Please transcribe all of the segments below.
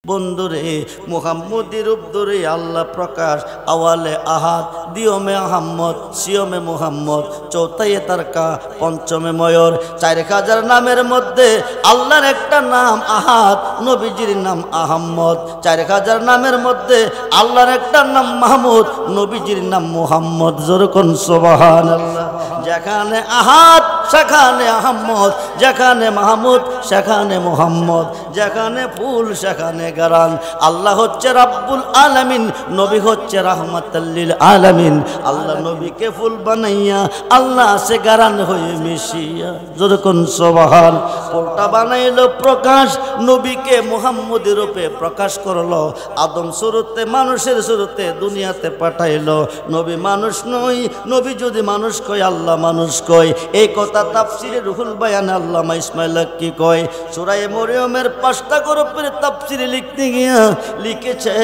বন্ধুরে মুহাম্মদি রূপ ধরে আল্লাহ প্রকাশ আওয়ালে আহাদ দিয়মে আহম্মদ সিয়মে মুহাম্মদ চৌথায়ে তারকা পঞ্চমে ময়ূর 4000 নামের মধ্যে আল্লাহর একটা নাম আহাদ নবীজির নাম আহম্মদ 4000 নামের মধ্যে আল্লাহর একটা নাম মাহমুদ নবীজির নাম মুহাম্মদ জোরকুন সুবহানাল্লাহ যেখানে আহাদ সেখানে আহম্মদ যেখানে মাহমুদ সেখানে মুহাম্মদ যেখানে ফুল সেখানে গারান আল্লাহ হচ্ছে রাব্বুল আলামিন নবী হচ্ছে রাহমাতাল লিল আলামিন আল্লাহ নবীকে ফুল বানাইয়া আল্লাহ সে গারান হয়ে মিশিয়া যখন সুবহান ফুলটা বানাইলো প্রকাশ নবীকে মুহাম্মদের রূপে প্রকাশ করলো আদম সুরতে মানুষের সুরতে দুনিয়াতে পাঠাইলো নবী মানুষ নয় নবী যদি মানুষ কয় আল্লাহ মানুষ কয় এই কথা তাফসিরে রুহুল বায়ানে আল্লামা ইসমাইল কি কয় সূরা মরিয়মের 5টা গ্রুপের তাফসিরে লিখতে গিয়া লিখেছে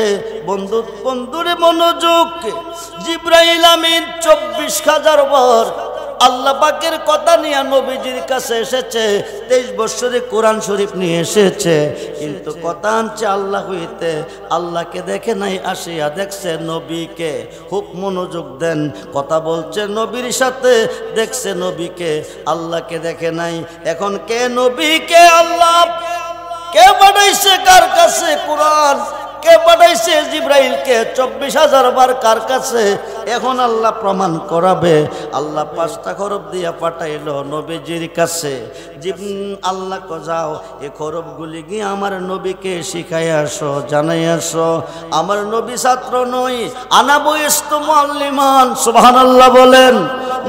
বন্ধুরে মনোযোগ জিবরাইল আমিন 24000 বার আল্লাহ পাকের কথা নিয়ে নবীজির কাছে এসেছে 23 বছরে কোরআন শরীফ নিয়ে এসেছে কিন্তু কথা আনছে আল্লাহ হইতে আল্লাহকে দেখে নাই আসিয়া দেখছে নবীকে খুব মনোযোগ দেন কথা বলছে নবীর সাথে দেখছে নবীকে আল্লাহকে দেখে নাই এখন কে নবীকে আল্লাহ কে পাঠাইছে কার কাছে কোরআন কে পাঠাইছে জিবরাইলকে 24000 বার কার কাছে এখন আল্লাহ প্রমাণ করাবে আল্লাহ 5টা হরফ দিয়া পাঠাইলো নবীজির কাছে আল্লাহ কো যাও এই হরফগুলি গিয়ে আমার নবীকে শিখাই আসো জানাই আসো আমার নবী ছাত্র নই আনা বয়স্তু মুআল্লিমান সুবহানাল্লাহ বলেন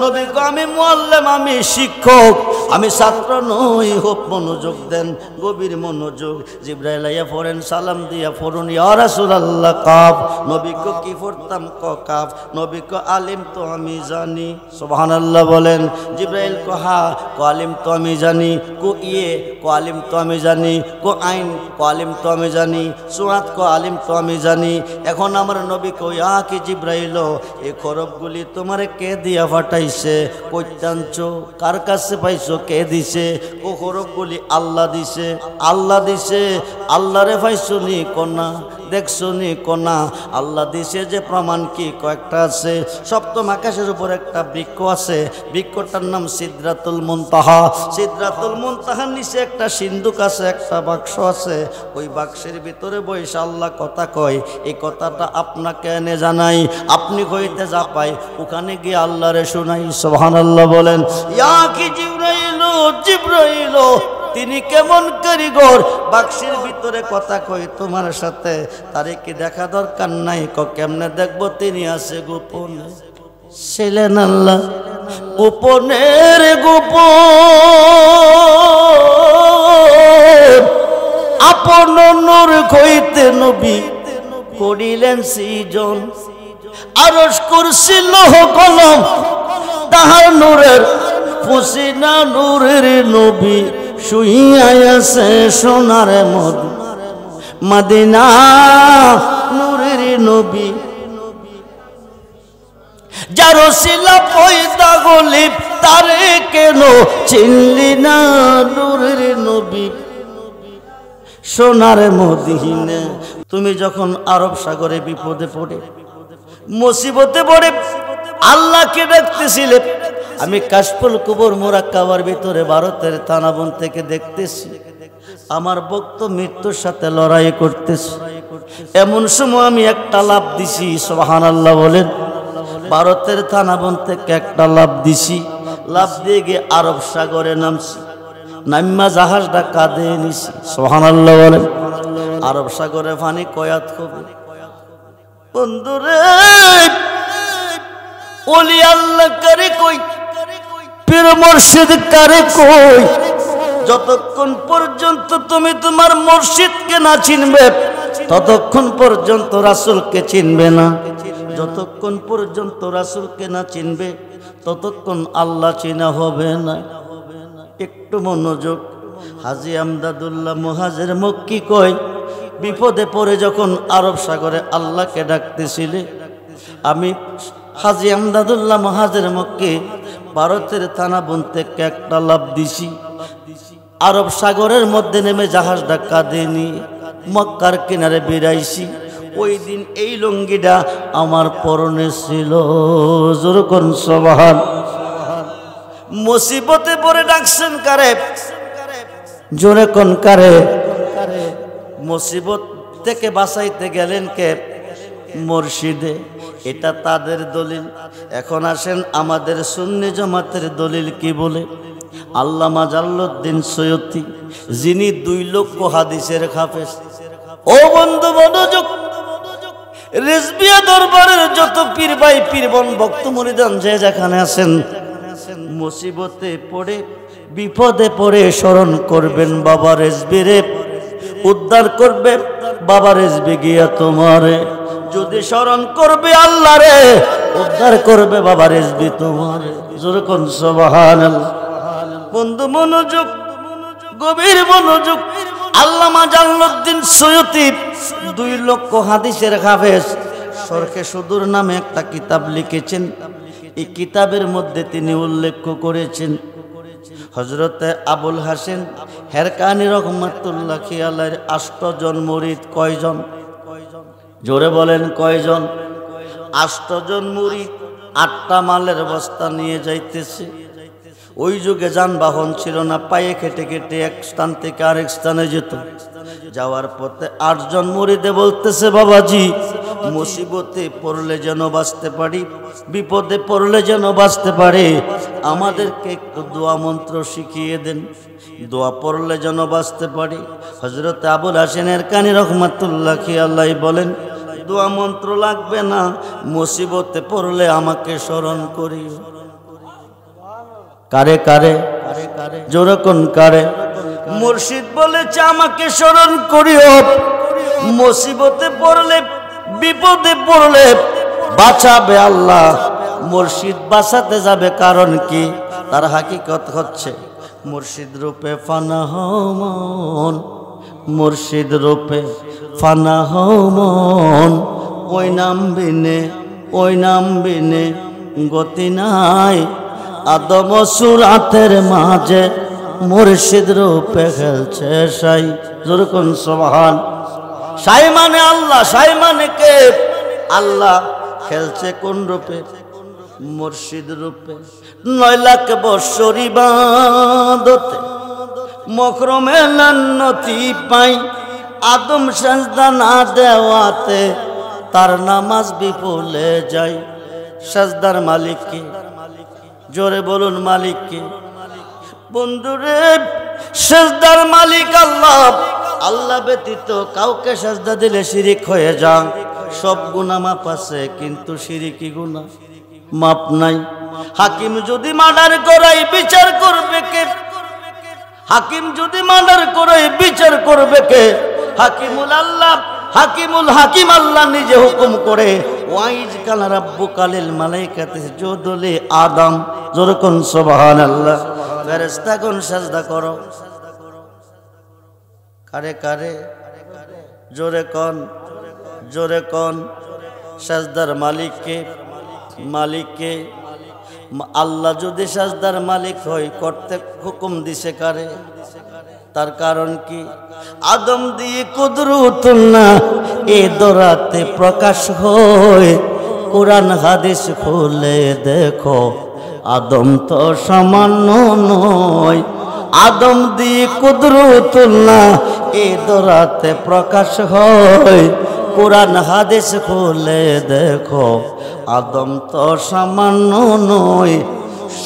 নবী কো আমি মুআল্লিম আমি শিক্ষক আমি ছাত্র নই খুব মনোযোগ দেন গভীর মনোযোগ জিবরাইল আইয়া পড়েন সালাম দিয়া পড়ুন ইয়া রাসূলুল্লাহ কাফ নবী কো কি পড়তাম ক কাফ নবী কো আলিম তো আমি জানি সুবহানাল্লাহ বলেন জিবরাইল কো হা কো আলিম তো আমি জানি কো ইয়ে কো আলিম তো আমি জানি কো আইন কো আলিম তো আমি জানি সুরাত কো আলিম তো আমি জানি এখন আমার নবী কো ইয়া কি জিবরাইল এই হরফগুলি তোমারে কে দিয়া পাঠাইছে কইতানছো কার কাছে পাইছো কে দিছে ও হরফগুলি আল্লাহ দিছে আল্লাহরে পাইছনি কোনা দেখছনি কোনা আল্লাহ দিছে যে প্রমাণ কি কয়েকটা আছে সপ্তম আকাশের উপর একটা বৃক্ষ আছে বৃক্ষটার নাম সিদরাতুল মুনতাহার নিচে একটা সিন্ধুক আছে একটা বাক্স আছে ওই বাক্সের ভিতরে বসে আল্লাহ কথা কয় এই কথাটা আপনাকে এনে জানাই আপনি কইতে যা পাই ওখানে গিয়ে আল্লাহরে শোনাই সুবহানাল্লাহ বলেন ইয়া কি জিবরাইল তিনি কেমন কারিগর বাক্সের ভিতরে কথা কই তোমার সাথে তারে কি দেখা দরকার নাই কেমনে দেখবো তিনি আছে গোপনে ছিলেন আল্লাহ গোপনের গোপন আপন নূর হইতে নবী করিলেন সৃজন আরশ কুরসি লৌহ কলম তাহার নূরের ফুসিনা নূরের নবী শুইয়া আছে সোনার মদিনা নূরের নবী যার ওসিলা পয়দা গলিব তারে কেন চিনলি না নূরের নবী সোনার মদিনা তুমি যখন আরব সাগরে বিপদে পড়ে মুসিবতে পড়ে আল্লাহকে ডাকতেছিলে আমি কাশফুল কুবুর মুরাক্কাবার ভিতরে ভারতের থানাবন থেকে দেখতেছি আমার ভক্ত মৃত্যুর সাথে লড়াই করতেছে এমন সময় আমি একটা লাভ দিছি সুবহানাল্লাহ বলেন ভারতের থানাবন থেকে একটা লাভ দিছি লাভ দিয়ে গিয়ে আরব সাগরে নামছি নাম্মা জাহাজটা কাঁধে নিছি সুবহানাল্লাহ বলেন আরব সাগরে পানি কয়াত হবে বন্ধুরে ওলি আল্লাহ করে কই পীর মুর্শিদ করে কই যতক্ষণ পর্যন্ত তুমি তোমার মুর্শিদকে না চিনবে ততক্ষণ পর্যন্ত রাসূলকে চিনবে না যতক্ষণ পর্যন্ত রাসূলকে না চিনবে ততক্ষণ আল্লাহ চিনা হবে না একটু মনোযোগ হাজী আমদাদুল্লাহ মুহাজির মক্কি কই বিপদে পড়ে যখন আরব সাগরে আল্লাহকে ডাকতেছিলে আমি হাজী আমদাদুল্লাহ মুহাজির মক্কি ভারতের থানাবন থেকে একটা লাভ দিছি আরব সাগরের মধ্যে নেমে জাহাজটা কাঁধে নিয়ে মক্কার কিনারে বেরাইছি, ওই দিন এই লুঙ্গিটা আমার পরনে ছিল। জোরে কোন সুবহান। মুসিবতে পড়ে ডাকছেন কারে? জোরে কোন কারে? মুসিবত থেকে বাঁচাইতে গেলেন কে? মুর্শিদে। এটা তাদের দলিল। এখন আসেন আমাদের সুন্নি জামাতের দলিল কি বলে। আল্লামা জালালউদ্দিন সৈয়দী, যিনি 2 লক্ষ হাদিসের হাফেজ। ও বন্ধু মনোযোগ, রিজভিয়া দরবারের যত পীর ভাই পীরবন ভক্ত মুরিদান যে যেখানে আছেন, মুসিবতে পড়ে বিপদে পড়ে স্মরণ করবেন বাবা রেজভিরে, উদ্ধার করবে বাবা রেজভি গিয়া তোমারে। যদি স্মরণ করবে আল্লাহ রে, উদ্ধার করবে বাবা রেজভি তোমারে। জোরে কোন সুবহানাল্লাহ। বন্ধু মনোযোগ, গভীর মনোযোগ। আল্লামা জালালউদ্দিন সৈয়দী 2 লক্ষ হাদিসের হাফেজ, শরহে সুদূর নামে একটা কিতাব লিখেছেন। এই কিতাবের মধ্যে তিনি উল্লেখ করেছেন হযরতে আবুল হাসেন হেরকানি রহমাতুল্লাহি আলাইহির 8 জন মুরিদ। কয়জন? জোরে বলেন কয়জন? 8 জন মুরিদ 8টা মালের বস্তা নিয়ে যাইতেছে। ওই যুগে যানবাহন ছিল না, পায়ে খেটে খেটে এক স্থান থেকে আরেক স্থানে যেত। যাওয়ার পথে 8 জন মুরিদে বলতেছে, বাবাজি মুসিবতে পড়লে যেন বাঁচতে পারি, বিপদে পড়লে যেন বাঁচতে পারে, আমাদেরকে একটু দোয়া মন্ত্র শিখিয়ে দেন, দোয়া পড়লে যেন বাঁচতে পারি। হযরত আবুল হাসেন হেরকানি রহমাতুল্লাহি আলাইহি বলেন, দোয়া মন্ত্র লাগবে না, মুসিবতে পড়লে আমাকে স্মরণ করিও। কারে কারে? জোরে কোন কারে? মুর্শিদ বলেছে আমাকে স্মরণ করিও, মুসিবতে পড়লে বিপদে পড়লে বাঁচাবে আল্লাহ। মুর্শিদ বাঁচাতে যাবে, কারণ কি? তার হাকিকত হচ্ছে মুর্শিদ রূপে ফানা হও মন, মুর্শিদ রূপে ফানা হও মন, ওই নাম বিনে ওই নাম বিনে গতি নাই। আদম সুরাতের মাঝে মুর্শিদ রূপে খেলছে সাই। জোরে কোন সুবহান। সাই মানে আল্লাহ, সাই মানে কে? আল্লাহ। খেলছে কোন রূপে? মুর্শিদ রূপে। 9 লাখ বৎসর ইবাদতে মকরমে লান্নতি পাই, আদম সাজদা না দেওয়াতে তার নামাজ বিফলে যায়। সাজদার মালিক কে? জোরে বলুন মালিক কে? বন্ধুরে, সাজদার মালিক আল্লাহ। আল্লাহ ব্যতীত কাউকে সাজদা দিলে শিরিক হয়ে যায়। সব গুনাহ মাপ আছে, কিন্তু শিরিকি গুনাহ মাপ নাই। হাকিম যদি মার্ডার করাই বিচার করবে কে? হাকিম যদি মার্ডার করাই বিচার করবে কে? হাকিমুল আল্লাহ, হাকিমুল হাকিম আল্লাহ নিজে হুকুম করে, ওয়াইজ কালা রাব্বুকা লিল মালাইকাতি ইসজুদু লি আদম। জোরে কোন সুবহানাল্লাহ। ফেরেশতাগণ সাজদা করো। কারে কারে? জোরে কোন, জোরে কোন। সাজদার মালিক কে? মালিক কে? আল্লাহ যদি সাজদার মালিক হয়, করতে হুকুম দিছে কারে? তার কারণ কি? আদম দিয়ে কুদরতুল্লাহ এ দরাতে প্রকাশ হয়। কোরআন হাদিস খুলে দেখো, আদম তো সামান্য নয়। আদম দিয়ে কুদরতুল্লাহ এ দরাতে প্রকাশ হয়। কোরআন হাদিস খুলে দেখো, আদম তো সামান্য নয়।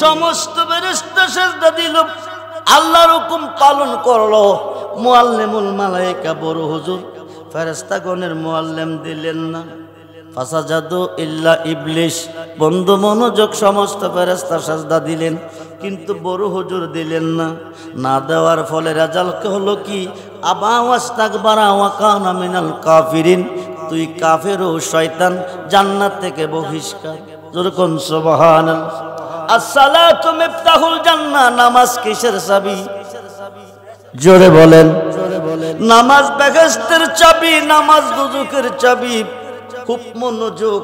সমস্ত ফেরেশতা সিজদা দিল, আল্লাহর হুকুম পালন করলো। মুআল্লিমুল মালায়েকা বড় হুজুর ফেরেশতাগণের মুআল্লিম দিলেন না। ফাসাজাদু ইল্লা ইবলিস। বন্ধু মনোযোগ, সমস্ত ফেরেশতা সিজদা দিলেন, কিন্তু বড় হুজুর দিলেন না। না দেওয়ার ফলে রেজাল্ট হলো কি? আবা ওয়াস্তাকবারা ওয়া কানা মিনাল কাফিরিন। তুই কাফের ও শয়তান, জান্নাত থেকে বহিষ্কার। জোরে কোন সুবহানাল্লাহ। আসসালাতু মিফতাহুল জান্নাহ। নামাজ কিসের চাবি? জোরে বলেন। নামাজ বেহেশতের চাবি, নামাজ দুজকের চাবি। খুব মনোযোগ।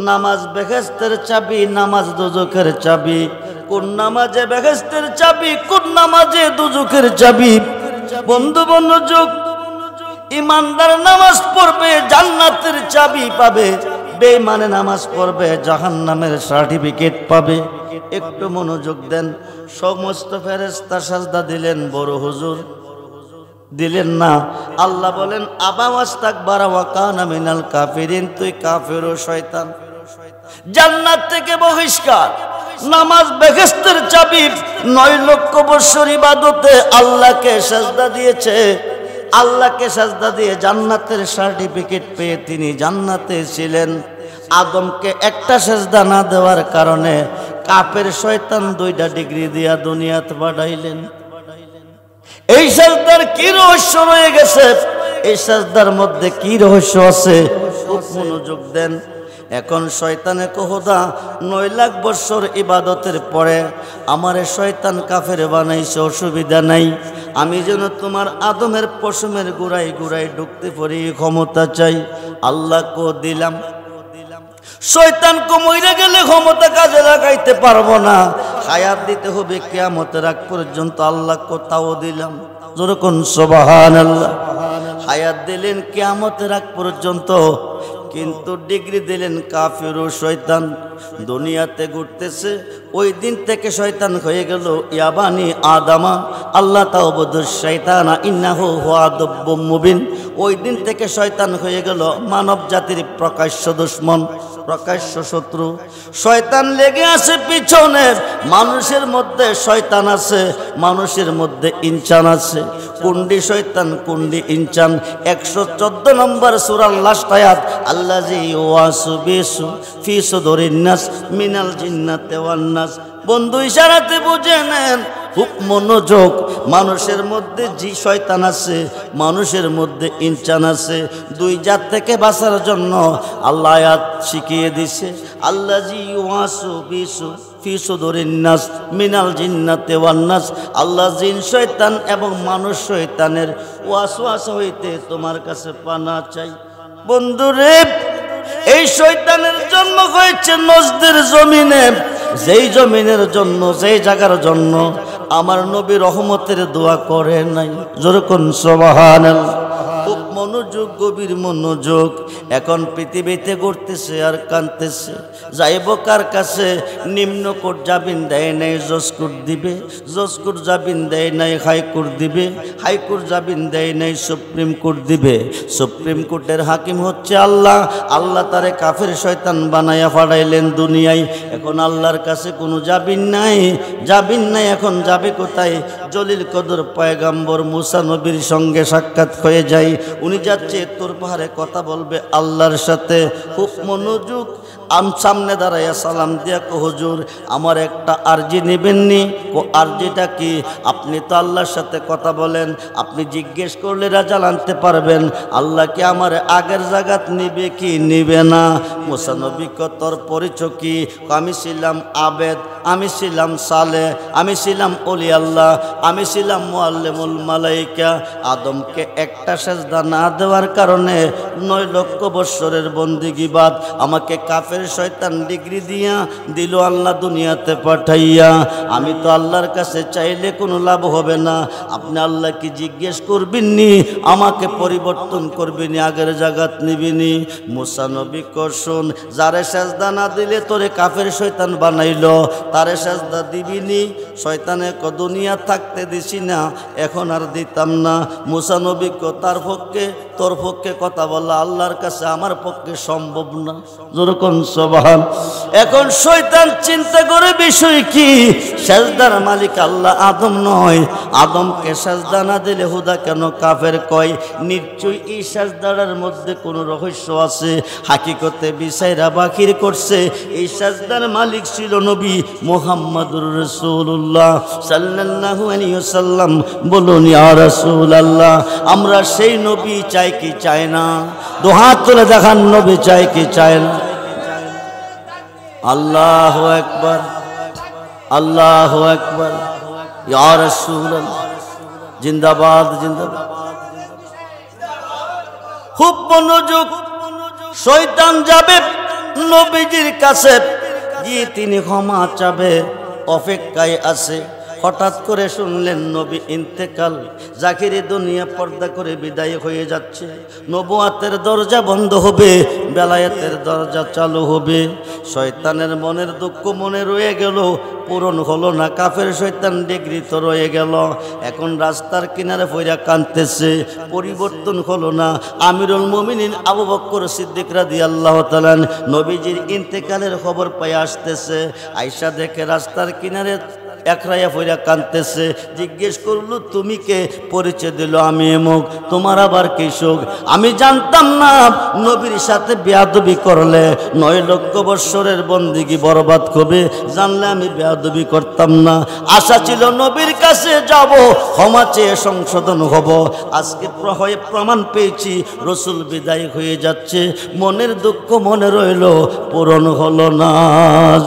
নামাজ বেহেশতের চাবি, নামাজ দুজকের চাবি। কোন নামাজে বেহেশতের চাবি, কোন নামাজে দুজকের চাবি? বন্ধু মনোযোগ। ইমানদার নামাজ পড়বে জান্নাতের চাবি পাবে, বেঈমানে নামাজ পড়বে জাহান্নামের সার্টিফিকেট পাবে। একটু মনোযোগ দেন। সমস্ত ফেরেশতা সাজদা দিলেন, বড় হুজুর দিলেন না। আল্লাহ বলেন আবা ওয়াস্তাকবারা ওয়া কানা মিনাল কাফিরিন, তুই কাফের ও শয়তান, জান্নাত থেকে বহিষ্কার। নামাজ বেহেশতের চাবি। 9 লক্ষ বছর ইবাদতে আল্লাহকে সাজদা দিয়েছে, আল্লাহকে সাজদা দিয়ে জান্নাতের সার্টিফিকেট পেয়ে তিনি জান্নাতে ছিলেন। আদমকে একটা সাজদা না দেওয়ার কারণে কাফের শয়তান 2টা ডিগ্রি দিয়া দুনিয়াতে পাঠাইলেন। এই সাজদার কি রহস্য রয়ে গেছে? এই সাজদার মধ্যে কি রহস্য আছে? খুব মনোযোগ দেন। এখন শয়তানে কহদা 9 লাখ বছর ইবাদতের পরে আমারে শয়তান কাফের বানাইছে, অসুবিধা নাই, আমি যেন তোমার আদমের পশমের গুড়াই গুড়াই ঢুকতে পারি ক্ষমতা চাই। আল্লাহ কো দিলাম। শয়তান কো মইরা গেলে ক্ষমতা কাজে লাগাইতে পারবো না, হায়াত দিতে হবে কিয়ামতের আগ পর্যন্ত। আল্লাহ কো তাও দিলাম। যেরকম সুবহানাল্লাহ। হায়াত দিলেন কিয়ামতের আগ পর্যন্ত, কিন্তু ডিগ্রি দিলেন কাফির ও শয়তান। দুনিয়াতে ঘুরতেছে। ওই দিন থেকে শয়তান হয়ে গেল ইয়াবানি আদামা আল্লাহ তাওবুদুশ শাইতানা ইন্নাহু হুয়া আদুব্বুম মুবিন। ওই দিন থেকে শয়তান হয়ে গেল মানব জাতির প্রকাশ্য দুশমন, প্রকাশ্য শত্রু। শয়তান লেগে আছে পিছনে। মানুষের মধ্যে শয়তান আছে, মানুষের মধ্যে ইনসান আছে। কুন্ডি শয়তান, কুন্ডি ইনসান। 114 নম্বর সূরার লাস্ট আয়াত, আল্লাযী ওয়াসবিসু ফি সুদুরিন নাস মিনাল জিন্নাতি ওয়ান নাস। বন্ধু ইশারাতে বুঝে নেন, খুব মনোযোগ। মানুষের মধ্যে জি শয়তান আছে, মানুষের মধ্যে ইনসান আছে। 2 জাত থেকে বাঁচার জন্য আল্লাহ আয়াত শিখিয়ে দিছে, আল্লাযী ওয়াসবিসু ফি সুদুরিন নাস মিনাল জিন্নাতি ওয়ান নাস। আল্লাহ জিন শয়তান এবং মানুষ শয়তানের ওয়াসওয়াসা হইতে তোমার কাছে পানা চাই। বন্ধুরে, এই শয়তানের জন্ম হয়েছে নজদের জমিনে, যেই জমিনের জন্য, যেই জায়গার জন্য আমার নবী রহমতের দোয়া করে নাই। যেরকম সুবহানাল্লাহ। খুব মনোযোগ, গভীর মনোযোগ। এখন পৃথিবীতে ঘুরতেছে আর কাঁদতেছে। যাইব কার কাছে? নিম্ন কোর্ট জামিন দেয় নাই, জজ কোর্ট দিবে। জজ কোর্ট জামিন দেয় নাই, হাইকোর্ট দিবে। হাইকোর্ট জামিন দেয় নাই, সুপ্রিম কোর্ট দিবে। সুপ্রিম কোর্টের হাকিম হচ্ছে আল্লাহ। আল্লাহ তারে কাফের শয়তান বানাইয়া পাঠাইলেন দুনিয়ায়। এখন আল্লাহর কাছে কোনো জামিন নাই, জামিন নাই। এখন যাবে কোথায়? জলিল কদর পয়গম্বর মুসা নবীর সঙ্গে সাক্ষাৎ হয়ে যায়। উনি যাচ্ছে তোর পাহাড়ে, কথা বলবে আল্লাহর সাথে। খুব মনোযোগ। সামনে দাঁড়াইয়া সালাম দিয়া কো হুজুর আমার একটা আরজি নেবেননি? কো আরজিটা কি? আপনি তো আল্লাহর সাথে কথা বলেন, আপনি জিজ্ঞেস করলে রাজাল আনতে পারবেন। আল্লাহ কি আমার আগের জায়গাত নিবে কি নিবে না? মুসা নবী কো তোর পরিচয় কি? আমি ছিলাম আবেদ, আমি ছিলাম সালে, আমি ছিলাম ওলি আল্লাহ, আমি ছিলাম মুআল্লিমুল মালাইকা। আদমকে একটা সেজদা না দেওয়ার কারণে 9 লক্ষ বৎসরের বন্দিগিবাদ আমাকে কাফের শয়তান ডিগ্রি দিয়া দিল আল্লাহ দুনিয়াতে পাঠাইয়া। আমি তো আল্লাহর কাছে চাইলে কোনো লাভ হবে না। আপনি আল্লাহ কি জিজ্ঞেস করবেননি? আমাকে পরিবর্তন করবেনি, আগের জায়গাত নিবিনি? মুসা নবী করশুন, যারে সেজদা না দিলে তোরে কাফের শয়তান বানাইলো, তারে সেজদা দিবিনি? শয়তানে ক দুনিয়া থাকতে দিছি না, এখন আর দিতাম না। মুসা নবী ক তার পক্ষে, তোর পক্ষে কথা বলা আল্লাহর কাছে আমার পক্ষে সম্ভব না। যেরকম সুবহান। এখন শয়তান চিন্তা করে বিষয় কি? সেজদার মালিক আল্লাহ, আদম নয়। আদমকে সেজদা না দিলে হুদা কেন কাফের কয়? নিশ্চয়ই এই সেজদার মধ্যে কোনো রহস্য আছে। হাকিকতে বিচাইরা বাকির করছে এই সেজদার মালিক ছিল নবী মুহাম্মদুর রাসূলুল্লাহ সাল্লাল্লাহু আলাইহি ওয়াসাল্লাম। বলুন ইয়া রাসূলুল্লাহ, আমরা সেই নবী চাই কি চাই না? দুহাত তুলে দেখান, নবী চাই কি চাই না? আল্লাহু আকবার, আল্লাহু আকবার। ইয়া রাসূলুল্লাহ জিন্দাবাদ, জিন্দাবাদ। খুব মনোযোগ। শয়তান যাবে নবীজির কাছে, গিয়ে তিনি ক্ষমা চাবে, অপেক্ষায় আছে। হঠাৎ করে শুনলেন নবী ইন্তেকাল, জাকিরি দুনিয়া পর্দা করে বিদায় হয়ে যাচ্ছে। নবুয়াতের দরজা বন্ধ হবে, বেলায়েতের দরজা চালু হবে। শয়তানের মনের দুঃখ মনে রয়ে গেল, পূরণ হলো না। কাফের শয়তান ডিগ্রি তো রয়ে গেল। এখন রাস্তার কিনারে পইরা কাঁদতেছে, পরিবর্তন হলো না। আমিরুল মুমিনিন আবু বকর সিদ্দিক রাদিয়াল্লাহু তাআলা নবীজির ইন্তেকালের খবর পেয়ে আসতেছে। আয়েশা দেখে রাস্তার কিনারে একরাইয়া ফইরা কাঁদতেছে। জিজ্ঞেস করলো, তুমি কে? পরিচয় দিল, আমি এমক। তোমার আবার কি শোক? আমি জানতাম না নবীর সাথে বেয়াদবি করলে 9 লক্ষ বৎসরের বন্দিগি বরবাদ হবে। জানলে আমি বেয়াদবি করতাম না। আশা ছিল নবীর কাছে যাব, ক্ষমা চেয়ে সংশোধন হব। আজকে প্রমাণ পেয়েছি রসুল বিদায় হয়ে যাচ্ছে। মনের দুঃখ মনে রইল, পূরণ হলো না।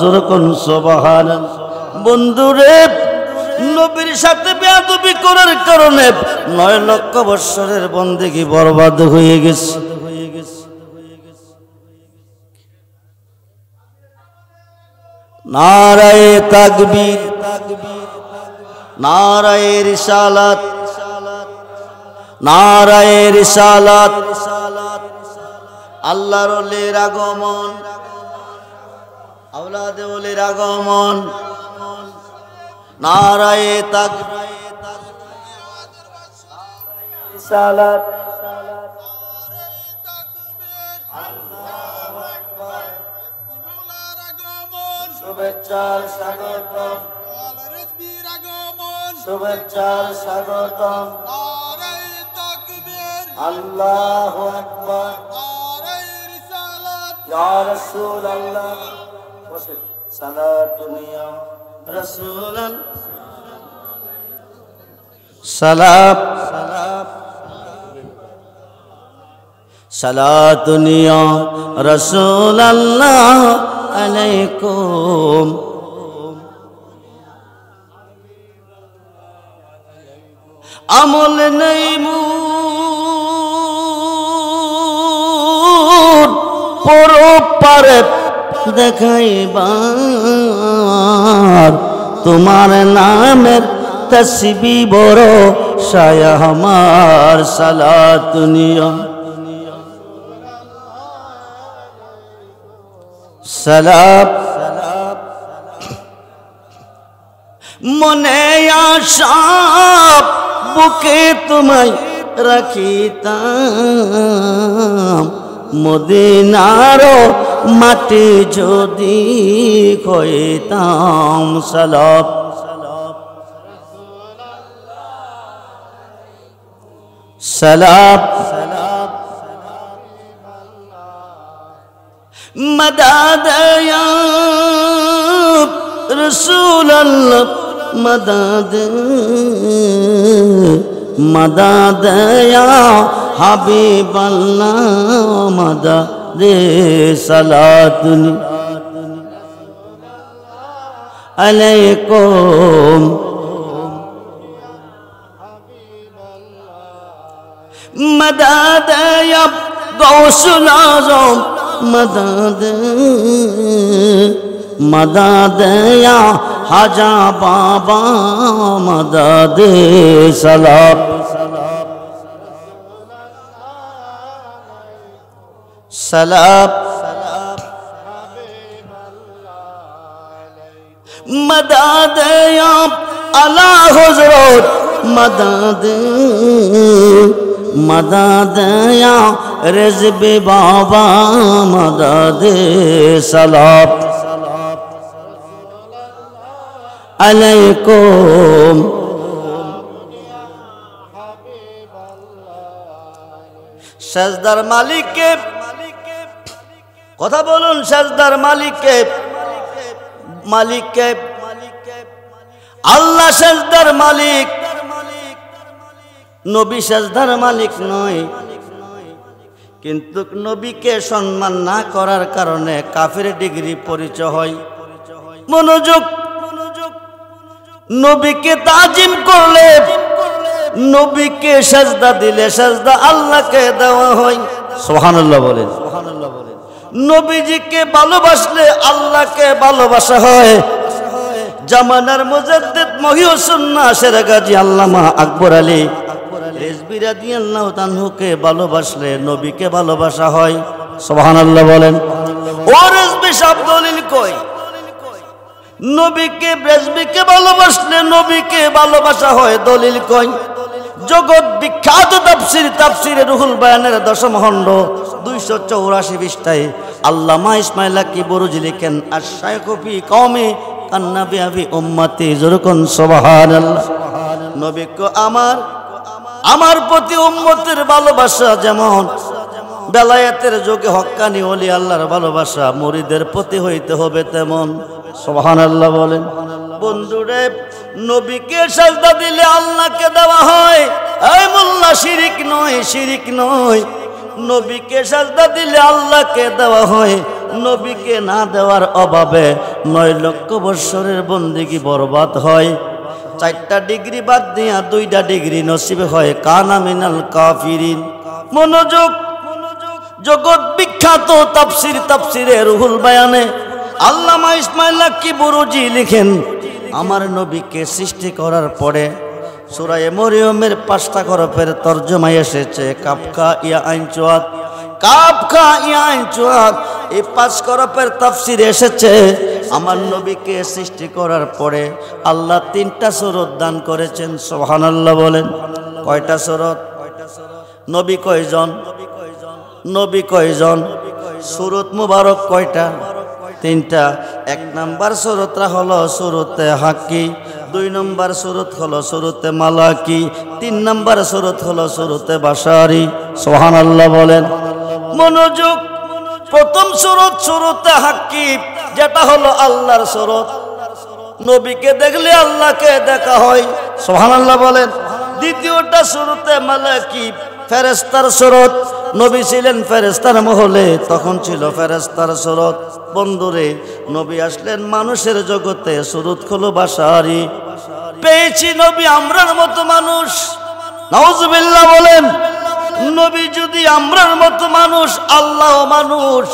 যেরকম সুবহানাল্লাহ। বন্ধুরে, নবীর সাথে বেয়াদবি করার কারণে 9 লক্ষ বৎসরের বন্দেগী বরবাদ হয়ে গেছে। নারায়ে তাকবীর, নারায়ে রিসালাত, নারায়ে রিসালাত। আল্লাহর ওলির আগমন, আওলাদে ওলির আগমন। নারায়ে তাকবীর, রিসালাত, আল্লাহু আকবার। মওলার আগমন, শুভেচ্ছার স্বাগতম। রিজবির আগমন, শুভেচ্ছার স্বাগতম। নারায়ে তাকবীর, আল্লাহু আকবার। নারায়ে রিসালাত, ইয়া রাসূলুল্লাহ। বসেন। সালাতুন ইয়া রাসূলান, সালাম, সালাতুন ইয়া রাসূলুল্লাহ আলাইকুম। আমল নেই মুর পরপারে দেখাইবার, তোমার নামের তসবিহ বড় শায়া আমার। সালাতুনিয়া, সালাম। মনে আশা বুকে তোমায় রাখিতাম, মদিনার মাটি যদি হইতাম। সালাম, সালাম। মদদ ইয়া রাসূলুল্লাহ, মদদ, মদদ ইয়া হাবিবাল্লাহ, মদদ। সালাতুন আলাইকুম। মদদ ইয়া গাউসুল আযম, মদদ, মদদ ইয়া হাজা বাবা, মদদ। সালাম, সালাম। মদদ ইয়া আলা হুজুর, মদদ, মদদ ইয়া রিজবি বাবা, মদদ। সালাম আলাইকুম। সাজদার মালিককে কথা বলুন, সাজদার মালিককে, মালিককে আল্লাহ সাজদার মালিক। নবী সাজদার মালিক নয়, কিন্তু নবীকে সম্মান না করার কারণে কাফের ডিগ্রি পরিচয় হয়। মনোযোগ, নবীকে তাজিম করলে, নবীকে সাজদা দিলে সাজদা আল্লাহকে দেওয়া হয়। সুবহানাল্লাহ বলেন। নবীজিকে ভালোবাসলে আল্লাহকে ভালোবাসা হয়। জামানার মুজাদ্দিদ মহিউসুন নাসির গাজী আল্লামা আকবর আলী রেজভী রাদিয়াল্লাহু তাআলাকে ভালোবাসলে নবীকে ভালোবাসা হয়। সুবহানাল্লাহ বলেন। ও রেজভী সাহেব দলিল কই? নবীকে রেজভীকে ভালোবাসলে নবীকে ভালোবাসা হয়, দলিল কই? জগৎ বিখ্যাত তাফসিরে রুহুল বায়ানের 10ম খণ্ড 284 পৃষ্ঠায় আল্লামা ইসমাইল হাক্কি বুরুজি লিখেন, আশ-শাইখু ফি কওমি কান্নাবি ফি উম্মতি, যরকুন সুবহানাল্লাহ। নবীকে আমার প্রতি উম্মতের ভালোবাসা যেমন বেলায়েতের যুগে হক্কানি ওলি আল্লাহর ভালোবাসা মুরিদের প্রতি হইতে হবে তেমন। সুবহানাল্লাহ বলেন। বন্ধুরে, নবীকে সাজদা দিলে আল্লাহকে দেওয়া হয়। এই মোল্লা, শিরিক নয়, শিরিক নয়। নবীকে সাজদা দিলে আল্লাহকে দেওয়া হয়। নবীকে না দেওয়ার অভাবে 9 লক্ষ বৎসরের বন্দেগী বরবাদ হয়। 4টা ডিগ্রি বাদ দিয়া 2টা ডিগ্রি নসিব হয় কানা মিনাল কাফিরিন। মনোযোগ। জগৎ বিখ্যাত তাফসিরে রুহুল বায়ানে আল্লামা ইসমাইল হাক্কি বুরুজি লিখেন, আমার নবীকে সৃষ্টি করার পরে সূরা মরিয়মের 5টা হরফের তরজমা এসেছে কাফকা ইয়া আইন চুয়াত, কাফকা ইয়া আইন চুয়াত। এই 5 হরফের তাফসিরে এসেছে আমার নবীকে সৃষ্টি করার পরে আল্লাহ 3টা সূরত দান করেছেন। সুবহানাল্লাহ বলেন। কয়টা সূরত? নবী কয়জন? নবী কয়জন? সূরত মুবারক কয়টা? 3টা। 1 নাম্বার সূরতটা হলো সূরতে হাক্কি, 2 নম্বর সূরত হলো সূরতে মালাকি, 3 নম্বর সূরত হলো সূরতে বাশারি। সুবহানাল্লাহ বলেন। মনোযোগ। প্রথম সূরত সূরতে হাক্কি, যেটা হলো আল্লাহর সূরত। নবীকে দেখলে আল্লাহকে দেখা হয়। সুবহানাল্লাহ বলেন। দ্বিতীয়টা সূরতে মালাকি, ফেরেশতার সূরত। নবী ছিলেন ফেরেশতার মহলে, তখন ছিল ফেরেশতার সূরত। বন্ধুরে, নবী আসলেন মানুষের জগতে, সূরত হলো বাশারি। পেয়েছি নবী আমরার মতো মানুষ। নাউজুবিল্লাহ বলেন। নবী যদি আমরার মতো মানুষ, আল্লাহ মানুষ।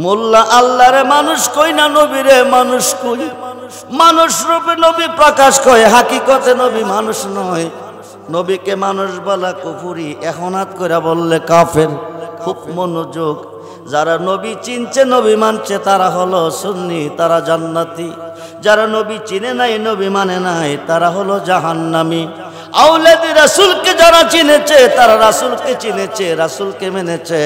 মোল্লা আল্লাহরে মানুষ কই না, নবীরে মানুষ কই। মানুষ রূপে নবী প্রকাশ কয়, হাকিকতে নবী মানুষ নয়। নবীকে মানুষ বলা কুফরি, এখনাত করে বললে কাফের। খুব মনোযোগ। যারা নবী চিনছে, নবী মানছে, তারা হলো সুন্নি, তারা জান্নাতি। যারা নবী চিনে নাই, নবী মানে নাই, তারা হলো জাহান্নামী। আওলাদে রাসূলকে যারা চিনেছে, তারা রাসূলকে চিনেছে, রাসূলকে মেনেছে।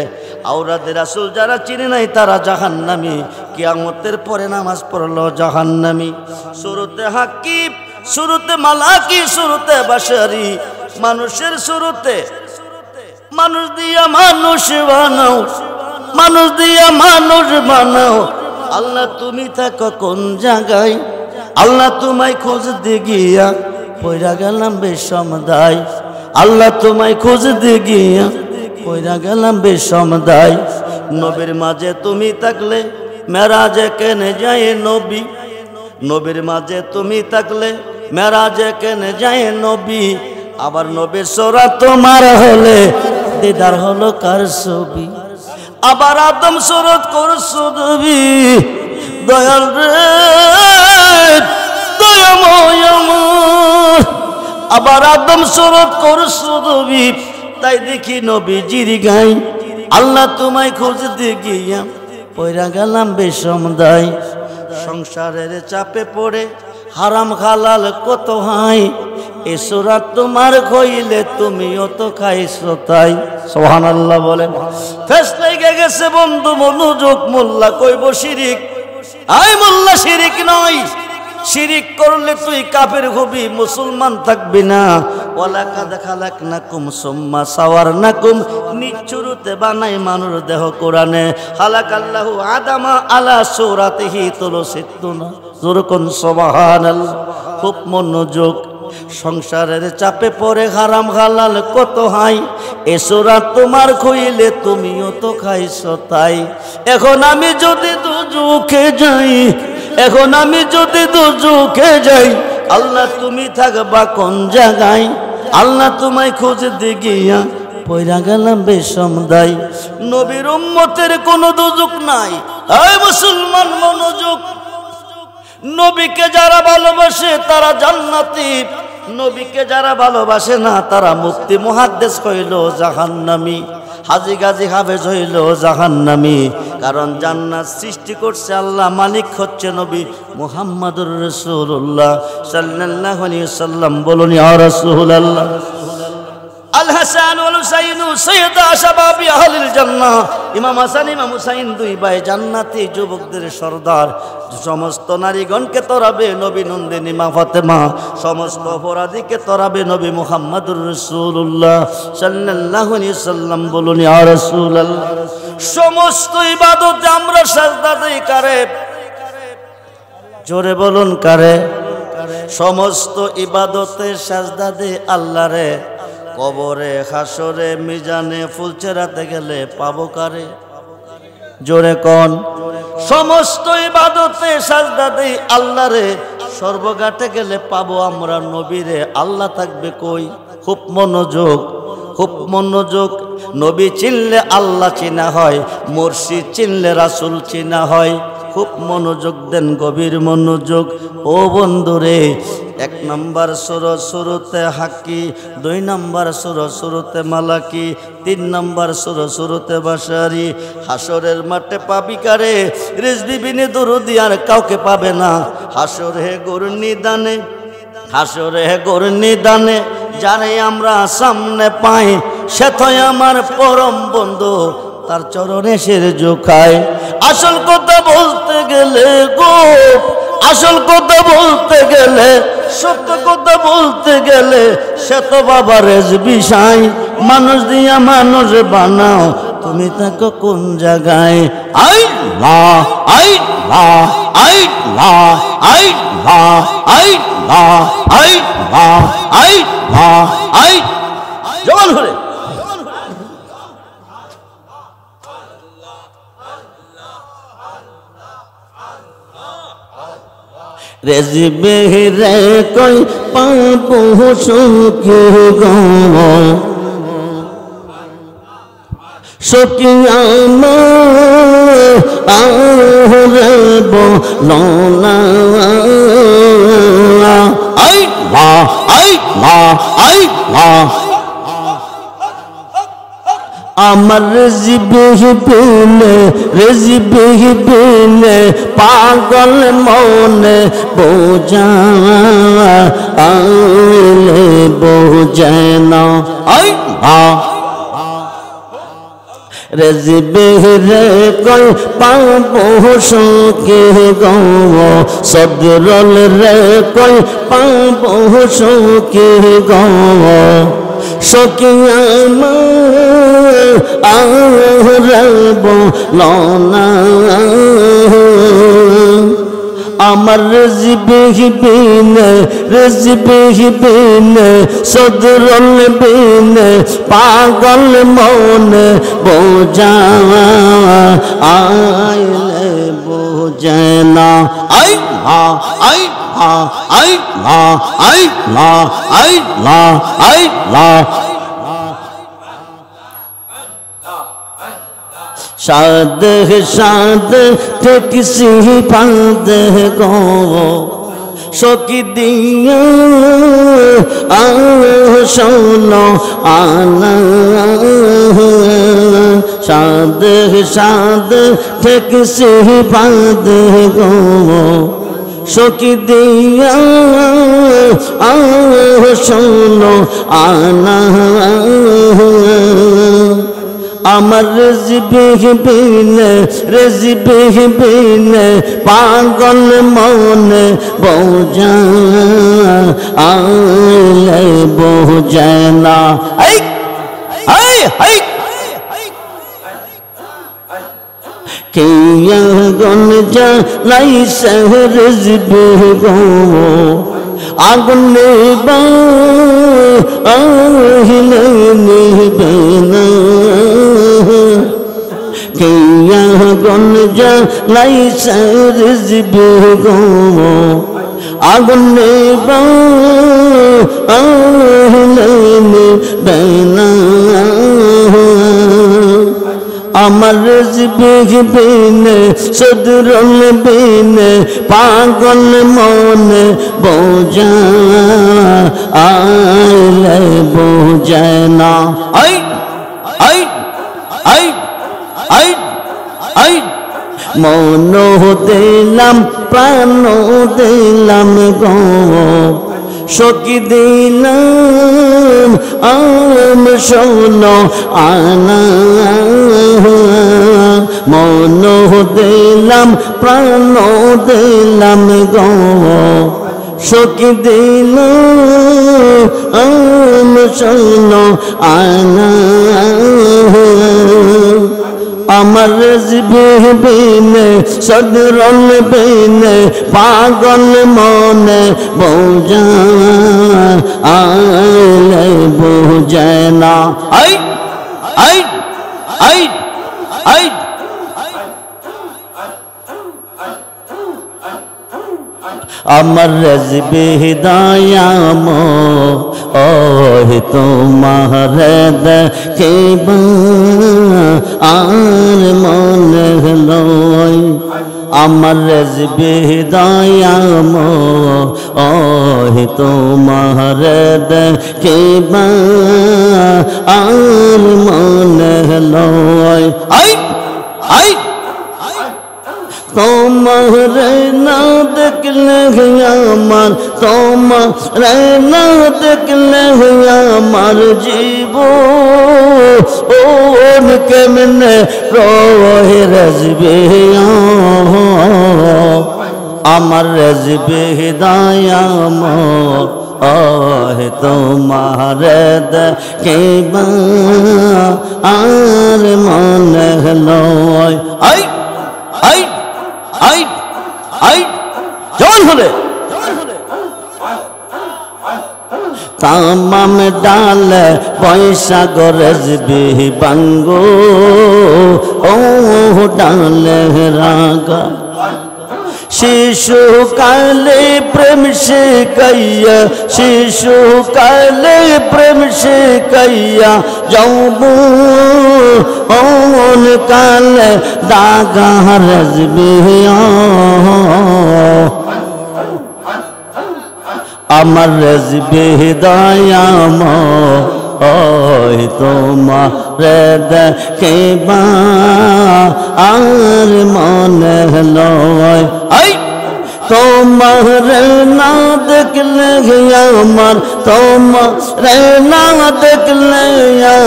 আওলাদে রাসূল যারা চিনে নাই, তারা জাহান্নামী। কিয়ামতের পরে নামাজ পড়লো জাহান্নামী। সূরতে হাক্কি, সূরতে মালাকি, সূরতে বাশারি। মানুষের সূরতে মানুষ দিয়া মানুষ বানাও, মানুষ দিয়া মানুষ বানাও। আল্লাহ তুমি থাকো কোন জায়গায়? আল্লাহ তোমায় খুঁজতে গিয়া পয়রা গেলাম বিষম দায়। আল্লাহ তোমায় খুঁজতে গিয়া পয়রা গেলাম বিষম দায়। নবীর মাঝে তুমি থাকলে মেরাজে কেনে যায় নবী। নবীর মাঝে তুমি থাকলে মেরাজে কেনে যায় নবী। আবার নবীর সোরা তোমার হলে দিদার হলো কার ছবি। আবার আদম সুরত করছো নবী, দয়াল রে দয়াময় আমার। আবার আদম সুরত করছো নবী, তাই দেখি নবীজির গাই। আল্লাহ তোমায় খুঁজতে গিয়া পয়রা গেলাম বিষম দায়। সংসারের চাপে পড়ে হারাম হালাল কত হাই। এ সূরা তোমার কইলে তুমিও তো খাইছো তাই। সুবহানাল্লাহ বলেন। ফেস লেগে গেছে বন্ধু, মনোযোগ। মোল্লা কইব শিরিক। আই মোল্লা, শিরিক নয়। শিরিক করলে তুই কাফের হবি, মুসলমান থাকবি না। ওয়ালাকাদ খালাকনাকুম সুম্মা সাওয়ারনাকুম, নিচুরুতে বানাই মানুষ দেহ কোরআনে। খালাকাল্লাহু আদামা আলা সূরাতিহি তুলসিতুনা, যুরকুন সুবহানাল্লাহ। খুব মনোযোগ। সংসারের চাপে পড়ে হারাম হালাল কত হাই। এ সূরা তোমার কইলে তুমিও তো খাইছো তাই। এখন আমি যদি দুজকে যাই, এখন আমি যদি দুজকে যাই, আল্লাহ তুমি থাকবা কোন জায়গায়? আল্লাহ তোমায় খুঁজতে গিয়া পয়রা গেলাম বিষম দায়। নবীর উম্মতের কোনো দুজক নাই। এই মুসলমান মনোযোগ। নবীকে যারা ভালোবাসে তারা জান্নাতি, নবীকে যারা ভালোবাসে না তারা মুফতি মুহাদ্দিস হইল জাহান্নামী, হাজী গাজী হাফেজ হইল জাহান্নামী। কারণ জান্নাত সৃষ্টি করছে আল্লাহ, মালিক হচ্ছে নবী মুহাম্মদুর রাসূলুল্লাহ সাল্লাল্লাহু আলাইহি ওয়াসাল্লাম। বলুন ইয়া রাসূলুল্লাহ। আল হাসান ওয়াল হুসাইন সাইয়্যিদা শাবাবি আহলিল জান্নাহ। ইমাম হাসান ইমাম হুসাইন দুই ভাই জান্নাতি যুবকদের সর্দার। সমস্ত নারীগণকে তরাবে নবী নন্দিনী মা ফাতেমা, সমস্ত অপরাধীকে তরাবে নবী মুহাম্মদুর রাসূলুল্লাহ সাল্লাল্লাহু আলাইহি ওয়াসাল্লাম। বলুন ইয়া রাসূলুল্লাহ। সমস্ত ইবাদতে আমরা সাজদা দেই কারে? জোরে বলুন কারে? সমস্ত ইবাদতে সাজদা দেই আল্লাহরে। কবরে হাসরে মিজানে ফুলচেরাতে গেলে পাবো কারে? জোরে কোন? সমস্ত ইবাদতে সাজদা দেই আল্লাহরে, সর্বঘাটে গেলে পাবো আমরা নবীরে। আল্লাহ থাকবে কই? খুব মনোযোগ, খুব মনোযোগ। নবী চিনলে আল্লাহ চিনা হয়, মুর্শিদ চিনলে রাসূল চিনা হয়। খুব মনোযোগ দেন, গভীর মনোযোগ। ও বন্ধুরে, 1 নম্বর সূরা সূরাতে হাক্কি, 2 নম্বর সূরা সূরাতে মালাকি, 3 নম্বর সূরা সূরাতে বাশারি। হাসরের মাঠে পাবি কারে? রিজভি বিনে দরুদি আর কাউকে পাবে না। হাসরে গরনি দানে, হাসরে গরনি দানে যারে আমরা সামনে পাই, সে তো আমার পরম বন্ধু, তার চরণে শির ঝুঁকায়। আসল কথা বলতে গেলে গো, আসল কথা বলতে গেলে, সত্য কথা বলতে গেলে, সে তো বাবা রেজভি সাই। মানুষ দিয়া মানুষ বানাও, তুমি থাকো কোন জায়গায়? আল্লাহ আল্লাহ আল্লাহ আল্লাহ আল্লাহ আল্লাহ আল্লাহ আল্লাহ। জবান ধরে রেজবে রে কই পাবো সুখী গো, সুখী আমার বলনা। আল্লাহ আল্লাহ আল্লাহ। আমার রেজবে বিনে, রেজবে বিনে পাগল মনে বোঝা আইলে বোঝে না। আল্লাহ রেজবে রে কই পাবো সুখী গো, সদরল রে কই পাবো সুখী গো, সুখী আমার বলনা। আমার রেজবে বিনে, রেজবে বিনে সদরল বিনে পাগল মনে বোঝা আইলে বোঝে না। আল্লাহ আল্লাহ আল্লাহ আল্লাহ আল্লাহ আল্লাহ। সাদ সাদ ঠেকসি পাদ গো, সকি দিয়া শোনো আনা। সাদ সাদ ঠেকসি পাদ গো, সকি দিয়া শোনো আনা। আমার রেজবে বিনে, রেজবে বিনে পাগল মনে বোঝা আইলে বোঝে না। কিয়া গন জ্বালাই সে রেজবে গো, আগুন নেবা আহিলে নিবে না। কিয়া গন জ্বালাই সে রেজবে গো, আগুন নেবা আহিলে নিবে না। আমার রেজবি বিনে সদরুল বিনে পাগল মনে বোঝা আইলে বোঝায় না I I I I I মন দিলাম প্রাণ দিলাম গো সখী দিলাম আম শোনো আনা মন দিলাম প্রাণ দিলাম গো সখী দিলাম আম শোনো আনা আমার রেজবি বিনে সদরুল বিনে পাগল মনে বোঝা আইলে বোঝায় না আই আই আই আই আমার রেজবি দয়াম ওহে তোমার দেখিবা আর মনে লয় আমার রেজবি দয়াম ওহে তোমার দেখিবা আর মনে লয় আই আই তোমার না দেখলে আমার তোমার না দেখলে আমার জীবন কেমনে রহে রেজবি আমার রেজবি দয়াম ওহে তোমার দেখিবা আর মনে লয় আই আই আই আই জবান হলে তামাম ডাল পয়সা গরজবি বাঙ্গো ও ডালে রাগা শিশু কালে প্রেম শিখাইয়া শিশু কালে প্রেম শিখাইয়া যৌবন কালে দাগা রেজবি আমার রেজবি দয়াম ওই তোমার দেখিবা আর মনে লয় আই তোমার না দেখলে আমার তোমার না দেখলে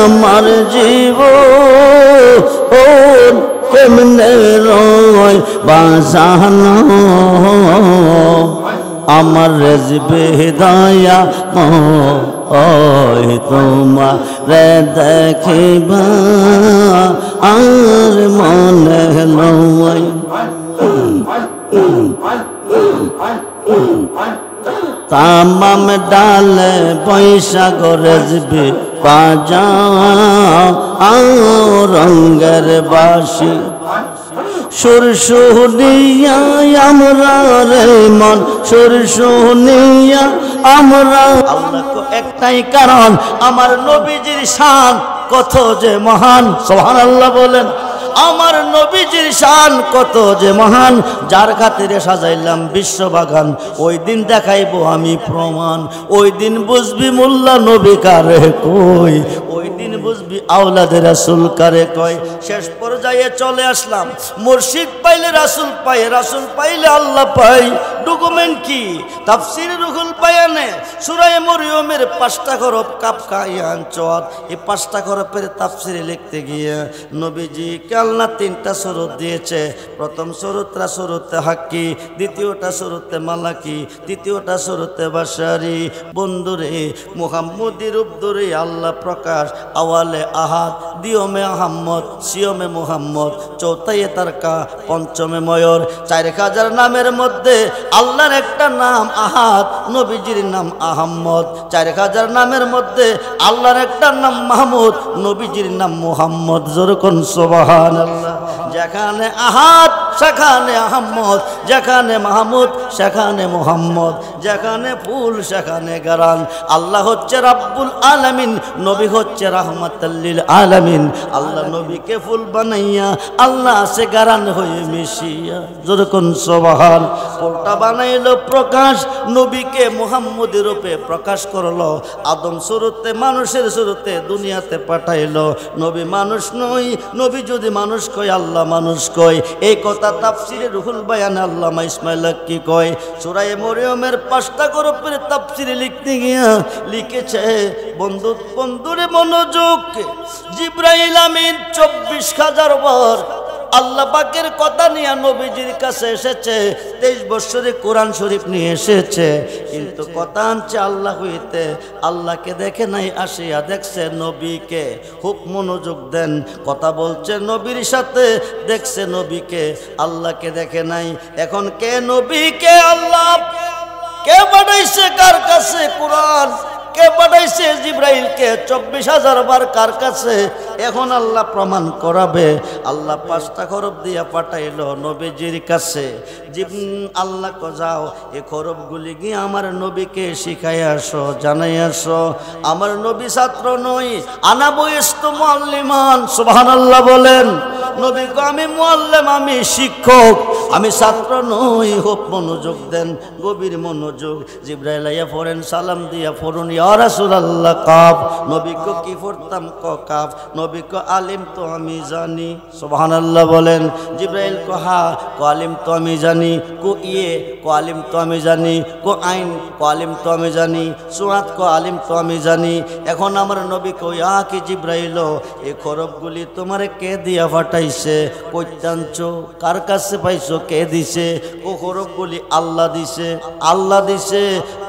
আমার জীবন কেমনে রয় বাসানো আমার রেজবি দয়া ওই তোমার দেখিবা আর মনে লয় তামাম ডালে পয়সা গরজবি বাজা রঙ্গের বাসি সুর শুনিয়া আমরা রে মন সুর শুনিয়া আমরা আল্লাহ একটাই কারণ আমার নবীজির শান কত যে মহান সুবহানাল্লাহ বলেন আমার নবীজির শান কত যে মহান যার খাতিরে সাজাইলাম বিশ্ববাগান ওই দিন দেখাইবো আমি প্রমাণ ওই দিন বুঝবি মোল্লা নবী কারে কই ওই দিন বুঝবি আওলাদে রাসূল কারে কয় শেষ পর্যায়ে চলে আসলাম মুর্শিদ পাইলে রাসূল পাই রাসূল পাইলে আল্লাহ পাই ডকুমেন্ট কি তাফসীর রুহুল বায়ানে সূরা মরিয়মের 5টা হরফ কাফ কায়ান চদ এই 5টা হরফের তাফসীরে লিখতে গিয়ে নবীজি আল্লাহ 3টা সূরত দিয়েছে প্রথম সূরতটা সূরতে হাক্কি দ্বিতীয়টা সূরতে মালাকি তৃতীয়টা সূরতে বাশারি বন্ধুরে মুহাম্মদি রূপ ধরে আল্লাহ প্রকাশ আওয়ালে আহাদ দিয়মে আহম্মদ সিয়মে মুহাম্মদ চৌথায়ে তারকা পঞ্চমে ময়ূর 4000 নামের মধ্যে আল্লাহর একটা নাম আহাদ নবীজির নাম আহম্মদ 4000 নামের মধ্যে আল্লাহর একটা নাম মাহমুদ নবীজির নাম মুহাম্মদ জোরে কোন সুবহানাল্লাহ যেখানে আহাদ সেখানে আহম্মদ, যেখানে মাহমুদ সেখানে মোহাম্মদ, যেখানে ফুল সেখানে গারান। আল্লাহ হচ্ছে রাব্বুল আলামিন, নবী হচ্ছে রাহমাতাল লিল আলামিন। আল্লাহ নবীকে ফুল বানাইয়া আল্লাহ সে গারান হয়ে মিশিয়া, যখন সুবহান ফুলটা বানাইলো প্রকাশ, নবীকে মুহাম্মদের রূপে প্রকাশ করলো, আদম শুরুতে মানুষের শুরুতে দুনিয়াতে পাঠাইলো। নবী মানুষ নয়, নবী যদি মানুষ কয় আল্লাহ মানুষ কয়। এই কথা তাফসিরে রুহুল বায়ান আল্লামা ইসমাইল কি কয়, সূরা মরিয়মের 5টা গ্রুপের তাফসিরে লিখতে গিয়া লিখেছে, বন্ধুরে মনোযোগ, জিবরাইল আমিন 24,000 বার আল্লাহ পাকের কথা নিয়ে নবীজির কাছে এসেছে। 23 বছরে কোরআন শরীফ নিয়ে এসেছে, কিন্তু কথা আনছে আল্লাহ হইতে। আল্লাহকে দেখে নাই, আসিয়া দেখছে নবীকে। খুব মনোযোগ দেন, কথা বলছে নবীর সাথে, দেখছে নবীকে, আল্লাহকে দেখে নাই। এখন কে নবীকে আল্লাহ কে পাঠাইছে, কার কাছে কোরআন কে পাঠাইছে, জিবরাইলকে 24,000 বার কার কাছে? এখন আল্লাহ প্রমাণ করাবে। আল্লাহ 5টা হরফ দিয়া পাঠাইলো নবীজির কাছে। আল্লাহ কো যাও এই হরফগুলি গিয়ে আমার নবীকে শিখাই আসো, জানাই আসো। আমার নবী ছাত্র নই, আনা বয়স্তু মুআল্লিমান, সুবহানাল্লাহ বলেন। নবী কো আমি মুআল্লিম, আমি শিক্ষক, আমি ছাত্র নই। খুব মনোযোগ দেন, গভীর মনোযোগ। জিবরাইল আইয়া পড়েন, সালাম দিয়া পড়ুন, ইয়া রাসূলুল্লাহ কাফ। নবী কো কি পড়তাম? ক কাফ। নবী কো আলিম তো আমি জানি, সুবহানাল্লাহ বলেন। জিবরাইল কো হা, কো আলিম তো আমি জানি। কো ইয়ে, কো আলিম তো আমি জানি। কো আইন, কো আলিম তো আমি জানি। সুয়াত, কো আলিম তো আমি জানি। এখন আমার নবী কো ইয়া কি জিবরাইল, এই হরফগুলি তোমারে কে দিয়া পাঠাইছে? কইতানছো, কার কাছে পাইছো, কে দিছে? ও হরফগুলি আল্লাহ দিছে, আল্লাহ দিছে।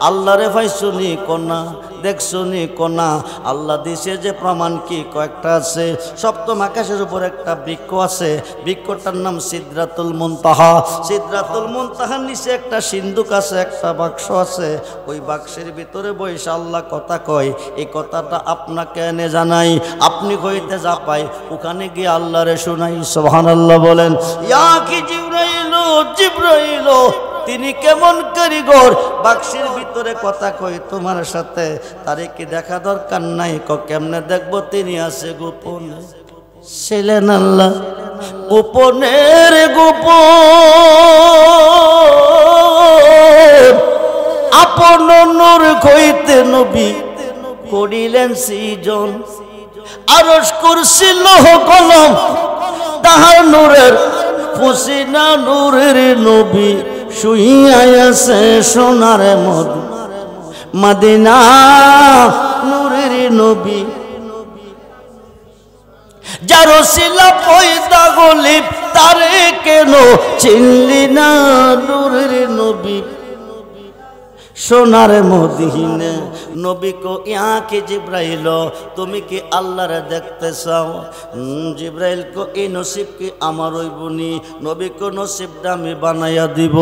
আল্লাহরে পাইছো নি কোনা, দেখছো নি কোনা? আল্লাহ দিছে যে প্রমাণ কি? কয়েকটা আছে। সপ্তম আকাশের উপর একটা বৃক্ষ আছে, বৃক্ষটার নাম সিদরাতুল মুনতাহা। সিদরাতুল মুনতাহার নিচে একটা সিন্ধুক আছে, একটা বাক্স আছে। ওই বাক্সের ভিতরে বসে আল্লাহ কথা কয়। এই কথাটা আপনাকে এনে জানাই, আপনি কইতে যা পাই ওখানে গিয়ে আল্লাহরে শোনাই, সুবহানাল্লাহ বলেন। ইয়া কি জিবরাইল, জিবরাইল তিনি কেমন কারিগর, বাক্সের ভিতরে কথা কই তোমার সাথে, তারে কি দেখা দরকার নাই? কেমনে দেখবো? তিনি আছে গোপনে, ছিলেন আল্লাহ গোপনের গোপন। আপন নূর হইতে নবী করিলেন সৃজন, আরশ কুরসি লৌহ কলম তাহার নূরের ফুসিনা, নূরের নবী শুইয়া আছে সোনার মদিনা, নূরের নবী। যার ওসিলা পয়দা গলিব, তারে কেন চিনলি না? নূরের নবী সোনার মদিনা। নবী কো ইয়া কে জিবরাইল, তুমি কি আল্লাহরে দেখতে চাও? জিবরাইল কো এই নসিব কি আমার হইবনি? নবী কো নসিবটা আমি বানাইয়া দিব,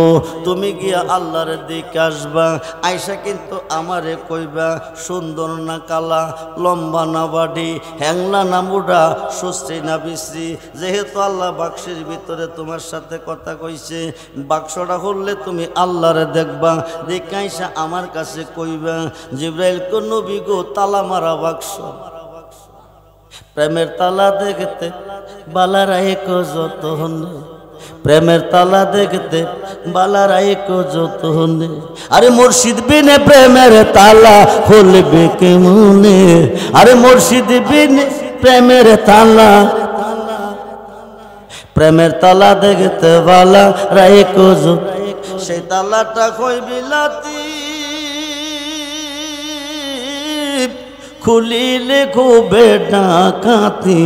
তুমি গিয়া আল্লাহর দিকে আসবা। আয়সা কিন্তু আমারে কইবা, সুন্দর না কালা, লম্বা না বাড়ি, হ্যাংলা না মুডা, সুস্থি না বিশ্রী। যেহেতু আল্লাহ বাক্সের ভিতরে তোমার সাথে কথা কইছে, বাক্সটা খুললে তুমি আল্লাহরে দেখবা। দেখে আয়সা আমার কাছে কইবা। জিবরাইল কো নবী গো তালা মারা বাক্স, প্রেমের তালা দেখতে বালারাই কো যত হনে, প্রেমের তালা দেখতে বালারাই কো যত হনে। আরে মুর্শিদ বিনে প্রেমের তালা খুলবে কেমনে? আরে মুর্শিদ বিনে প্রেমের তালা, প্রেমের তালা দেখতে বালারাই কো যত। সেই তালাটা কই বিলাতি, খুলিলে খুবে ডাকাতি।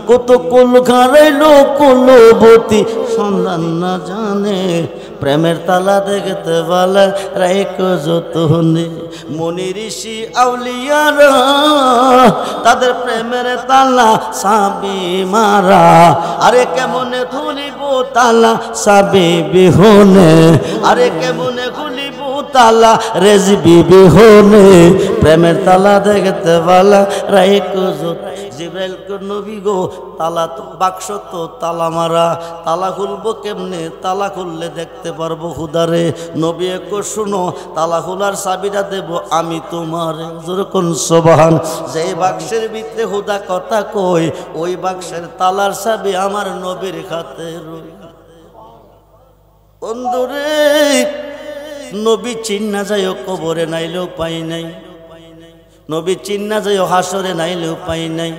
কত কুল খারাইলো কুলবতী, সন্ধান না জানে। প্রেমের তালা দেখতে বালা রাইকো যতনে। মুনি ঋষি আউলিয়ারা তাদের প্রেমের তালা সাবি মারা। আরে কেমনে খুলিব তালা সাবি বিহনে? আরে কেমনে খুলিব তালা রেজবি বিহনে প্রেমের তালা দেখতে বালা রাইকো জোত জিব্রাইল কো নবী গো তালা তো বাক্স তো তালা মারা তালা খুলবো কেমনে তালা খুললে দেখতে পারবো খুদারে নবী কো শুনো তালা খোলার চাবিটা দেব আমি তোমার যেরকম সুবহান যে বাক্সের ভিতরে খুদা কথা কই ওই বাক্সের তালার চাবি আমার নবীর হাতে রই বন্ধুরে নবী চিন্না যাইও কবরে নাইলেও পাই নাই নবী চিন্না যাইও হাসরে নাইলেও পাই নাই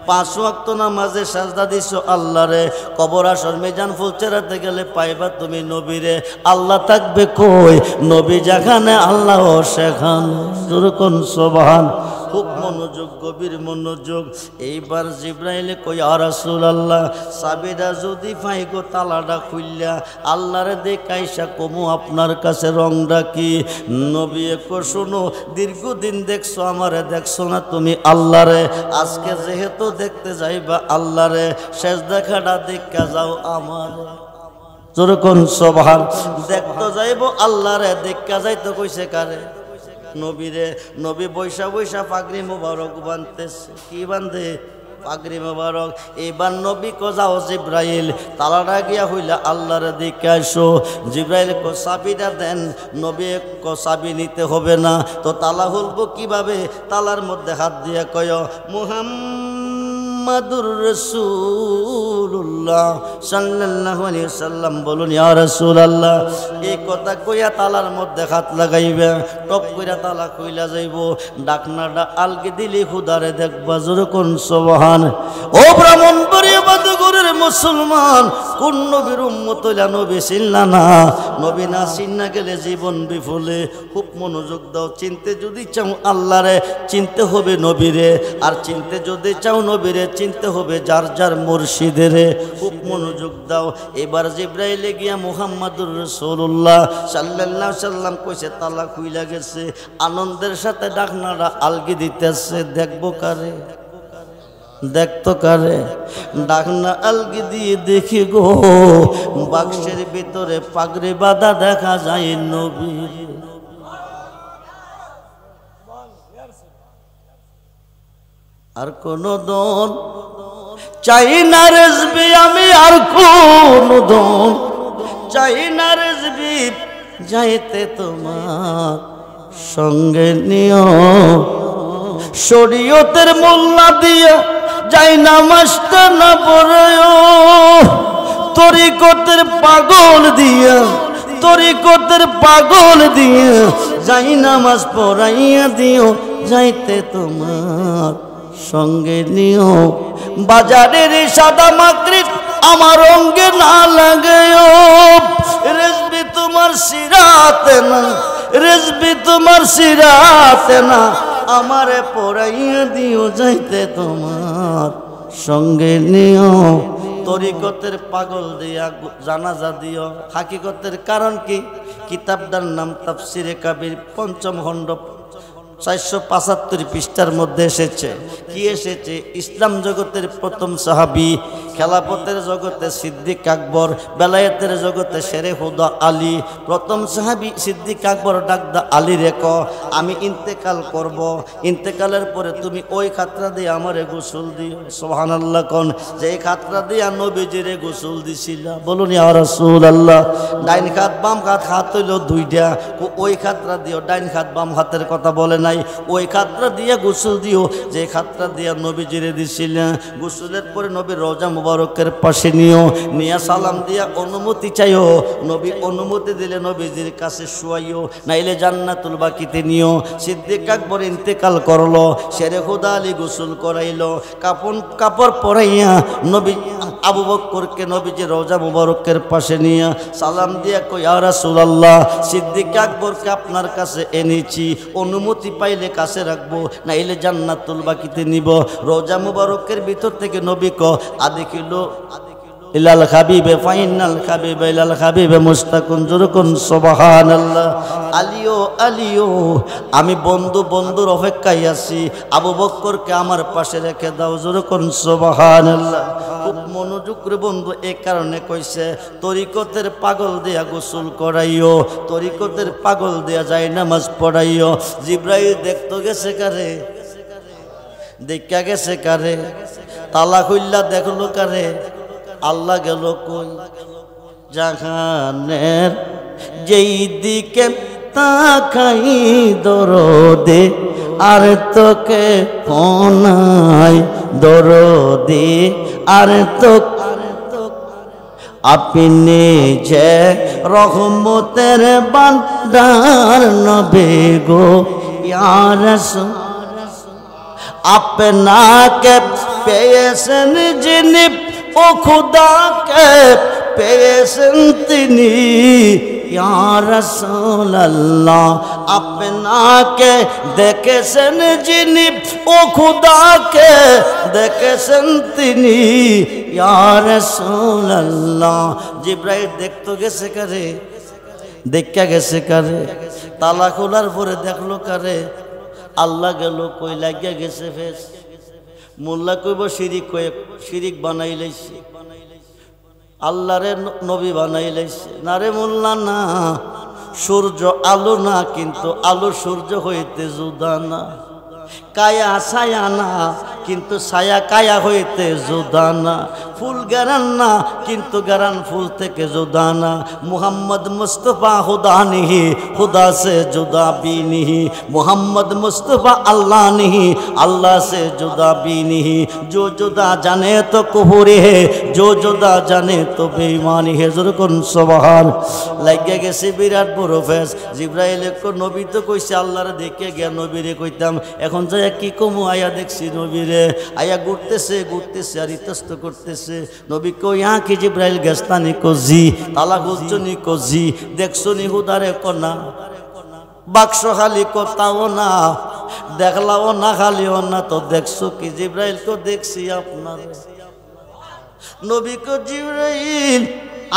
5 ওয়াক্ত নামাজে সাজদা দিছো আল্লাহরে কবর আসর মিজান ফুলচেরাতে গেলে পাইবা তুমি নবীরে আল্লাহ থাকবে কই নবী যেখানে আল্লাহ সেখানে যেরকম সুবহান খুব মনোযোগ গভীর মনোযোগ এইবার জিব্রাইলে কই ইয়া রাসূলুল্লাহ চাবিটা যদি পাই গো তালাটা খুললা আল্লাহরে দেখাইসা কমু আপনার কাছে রংটা কি নবী কো শুনো দীর্ঘদিন দেখছো আমারে দেখছো না তুমি আল্লাহরে আজকে যেহেতু দেখতে যাইবা আল্লাহরে শেষ দেখাটা দেখা যাও আমার যেরকম সুবহান দেখতে যাইব আল্লাহরে দেখা যাইতো কইছে কারে নবীরে নবী বৈশা বৈশা পাগড়ি মোবারক বানতেছে কি বান্ধে পাগড়ি মোবারক এইবার নবী কো যাও জিব্রাইল তালাটা গিয়া হইলা আল্লাহরে দেখে আসো জিব্রাইল কো চাবিটা দেন নবী কো চাবি নিতে হবে না তো তালা খুলবো কিভাবে তালার মধ্যে হাত দিয়ে কয় মুহাম্মাদুর রাসূলুল্লাহ সাল্লাল্লাহু আলাইহি ওয়াসাল্লাম বলুন ইয়া রাসূলুল্লাহ এই কথা কইয়া তালার মধ্যে হাত লাগাইবে টপ কইরা তালা কইলা যাইব ডাকনাটা আলগে দিলি খুদারে দেখবা যেরকম সুবহান ও ব্রাহ্মণবাড়ি বাদুগরের মুসলমান কোন নবীর উম্মত হইলা নবী চিনলা না নবী না চিন্না গেলে জীবন বিফলে খুব মনোযোগ দাও চিনতে যদি চাও আল্লাহরে চিনতে হবে নবীরে আর চিনতে যদি চাও নবীরে চিনতে হবে যার যার মুর্শিদের খুব মনোযোগ দাও এবার জিব্রাইলে গিয়া মুহাম্মাদুর রাসূলুল্লাহ সাল্লাল্লাহু আলাইহি সাল্লাম কইছে তালা খুইলা গেছে আনন্দের সাথে ডাকনারা আলগি দিতেছে দেখবো কারে দেখতো কারে ডাকনা আলগি দিয়ে দেখি গো বাক্সের ভিতরে পাগড়ি বাঁধা দেখা যায় নবীর আর কোন দন চাই না রেজবি আমি আর কোন দন চাই না রেজবি যাইতে তোমার সঙ্গে নিও শরীয়তের মোল্লা দিয়া যাই নামাজটা না পড়ায়ো তরিকতের পাগল দিয়া তরিকতের পাগল দিয়া যাই নামাজ পড়াইয়া দিও যাইতে তোমার সঙ্গে নিও বাজারের সাদা মাকড়ি আমার অঙ্গে না লাগায়ো রেজবি তোমার সিরাতে না রেজবি তোমার সিরাতে না আমারে পড়াইয়া দিও যাইতে তোমার সঙ্গে নিও তরিকতের পাগল দিয়া জানাজা দিও হাকিকতের কারণ কি কিতাবটার নাম তাফসিরে কাবির ৫ম খণ্ড ৪৭৫ পৃষ্ঠার মধ্যে এসেছে কি এসেছে ইসলাম জগতের প্রথম সাহাবী খেলাফতের জগতে সিদ্দিক আকবর বেলায়েতের জগতে শেরে হুদা আলী প্রথম সাহাবী সিদ্দিক আকবর ডাকদা আলী রেখ আমি ইন্তেকাল করব ইন্তেকালের পরে তুমি ওই খাতরা দিয়ে আমারে গোসল দিও সুবহানাল্লাহ কোন যে খাতরা দিয়া নবীজিরে গোসল দিছিল বলুন ইয়া রাসূলুল্লাহ ডাইন হাত বাম হাত হাত হইল দুইটা ওই খাতরা দিও ডাইন হাত বাম হাতের কথা বলে নাই ওই খাতরা দিয়া গোসল দিও যে খাতরা দিয়া নবীজিরে দিছিল গোসলের পরে নবীর রওজা মুবারকের পাশে নিও নিয়া সালাম দিয়া অনুমতি চাইও নবী অনুমতি দিলে নবীজির কাছে শুয়াইও নাইলে জান্নাতুল বাকিতে নিও সিদ্দিক আকবর ইন্তেকাল করলো শেরে খুদা আলী গোসল করাইলো কাপড় পরাইয়া নবী আবু বকরকে নবীজির রওজা মুবারকের পাশে নিয়া সালাম দিয়া কই ইয়া রাসূলুল্লাহ সিদ্দিক আকবরকে আপনার কাছে এনেছি অনুমতি পাইলে কাছে রাখবো নাইলে জান্নাতুল বাকিতে নিব রওজা মুবারকের ভিতর থেকে নবী ক আদিকিলো ইলাল হাবিবে ফাইনাল হাবিবে ইলাল হাবিবে মুস্তাকুন জুরকুন সুবহানাল্লাহ। আলিও আলিও, আমি বন্ধু বন্ধুর অপেক্ষায় আছি, আবু বকরকে আমার পাশে রেখে দাও, জুরকুন সুবহানাল্লাহ। খুব মনোযোগ করে বন্ধু এই কারণে কইছে, তরিকতের পাগল দিয়া গোসল করাইও, তরিকতের পাগল দিয়া যায় নামাজ পড়াইও। জিব্রাইল দেখতো গেছে কারে, দেখা গেছে কারে, তালা খুললা দেখলো কারে, আল্লাহ গেল কই, জাহানের যেই দিকে তাকাই দরদে আর তোকে পনাই দরদে আর তো আপনি যে রহমতের বান্দার নবী গো ইয়া রাসূল, আপনাকে পেয়েছেন যিনি, ও খুদাকে পেয়েছেন তিনি, ইয়া রাসূলুল্লাহ। আপনাকে দেখেছেন যিনি, ও খুদাকে দেখেছেন তিনি, ইয়া রাসূলুল্লাহ। জিব্রাইল দেখতো গেছে কারে, দেখা গেছে কারে, তালা খোলার পরে দেখলো কারে, আল্লাহ গেল কই, লাগিয়া গেছে ফেস। মোল্লা কইব শিরিক, কয়ে শিরিক বানাই লাইছে, আল্লাহরে নবী বানাই লাইছে। না রে মোল্লা না, সূর্য আলো না, কিন্তু আলো সূর্য হইতে জুদা না। কায়া ছায়া না, কিন্তু ছায়া কায়া হইতে জুদা না। ফুল গারান না, কিন্তু গারান ফুল থেকে জুদা না। মুহাম্মদ মুস্তফা খুদা নিহি, খুদা से जुदा भी नहीं। मोहम्मद मुस्तफ़ा अल्लाह नहीं, अल्लाह से जुदा भी नहीं। जो जुदा जाने तो कुफर है, जो जुदा जाने तो बेईमानी है। ज़ुरकुन सुबहान। लगे गेছে বিরাট বড় ফেস। জিব্রাইল কো নবী তো কইছে আল্লাহরে দেখে গিয়া নবীরে কইতাম, এখন যায় কি কমু, আয়া দেখছি নবীরে, আয়া ঘুরতেছে ঘুরতেছে আর ইতস্ত করতেছে। নবী কো ইয়া কি জিব্রাইল গেস্তানি কো জি, তালা খুলছনি কো জি, দেখছনি হুদারে কো না, বাক্স খালি কোথাও না, দেখলাও না খালিও না, তো দেখছো কি? জিব্রাইল কো দেখছি আপনার। নবী কো জিব্রাইল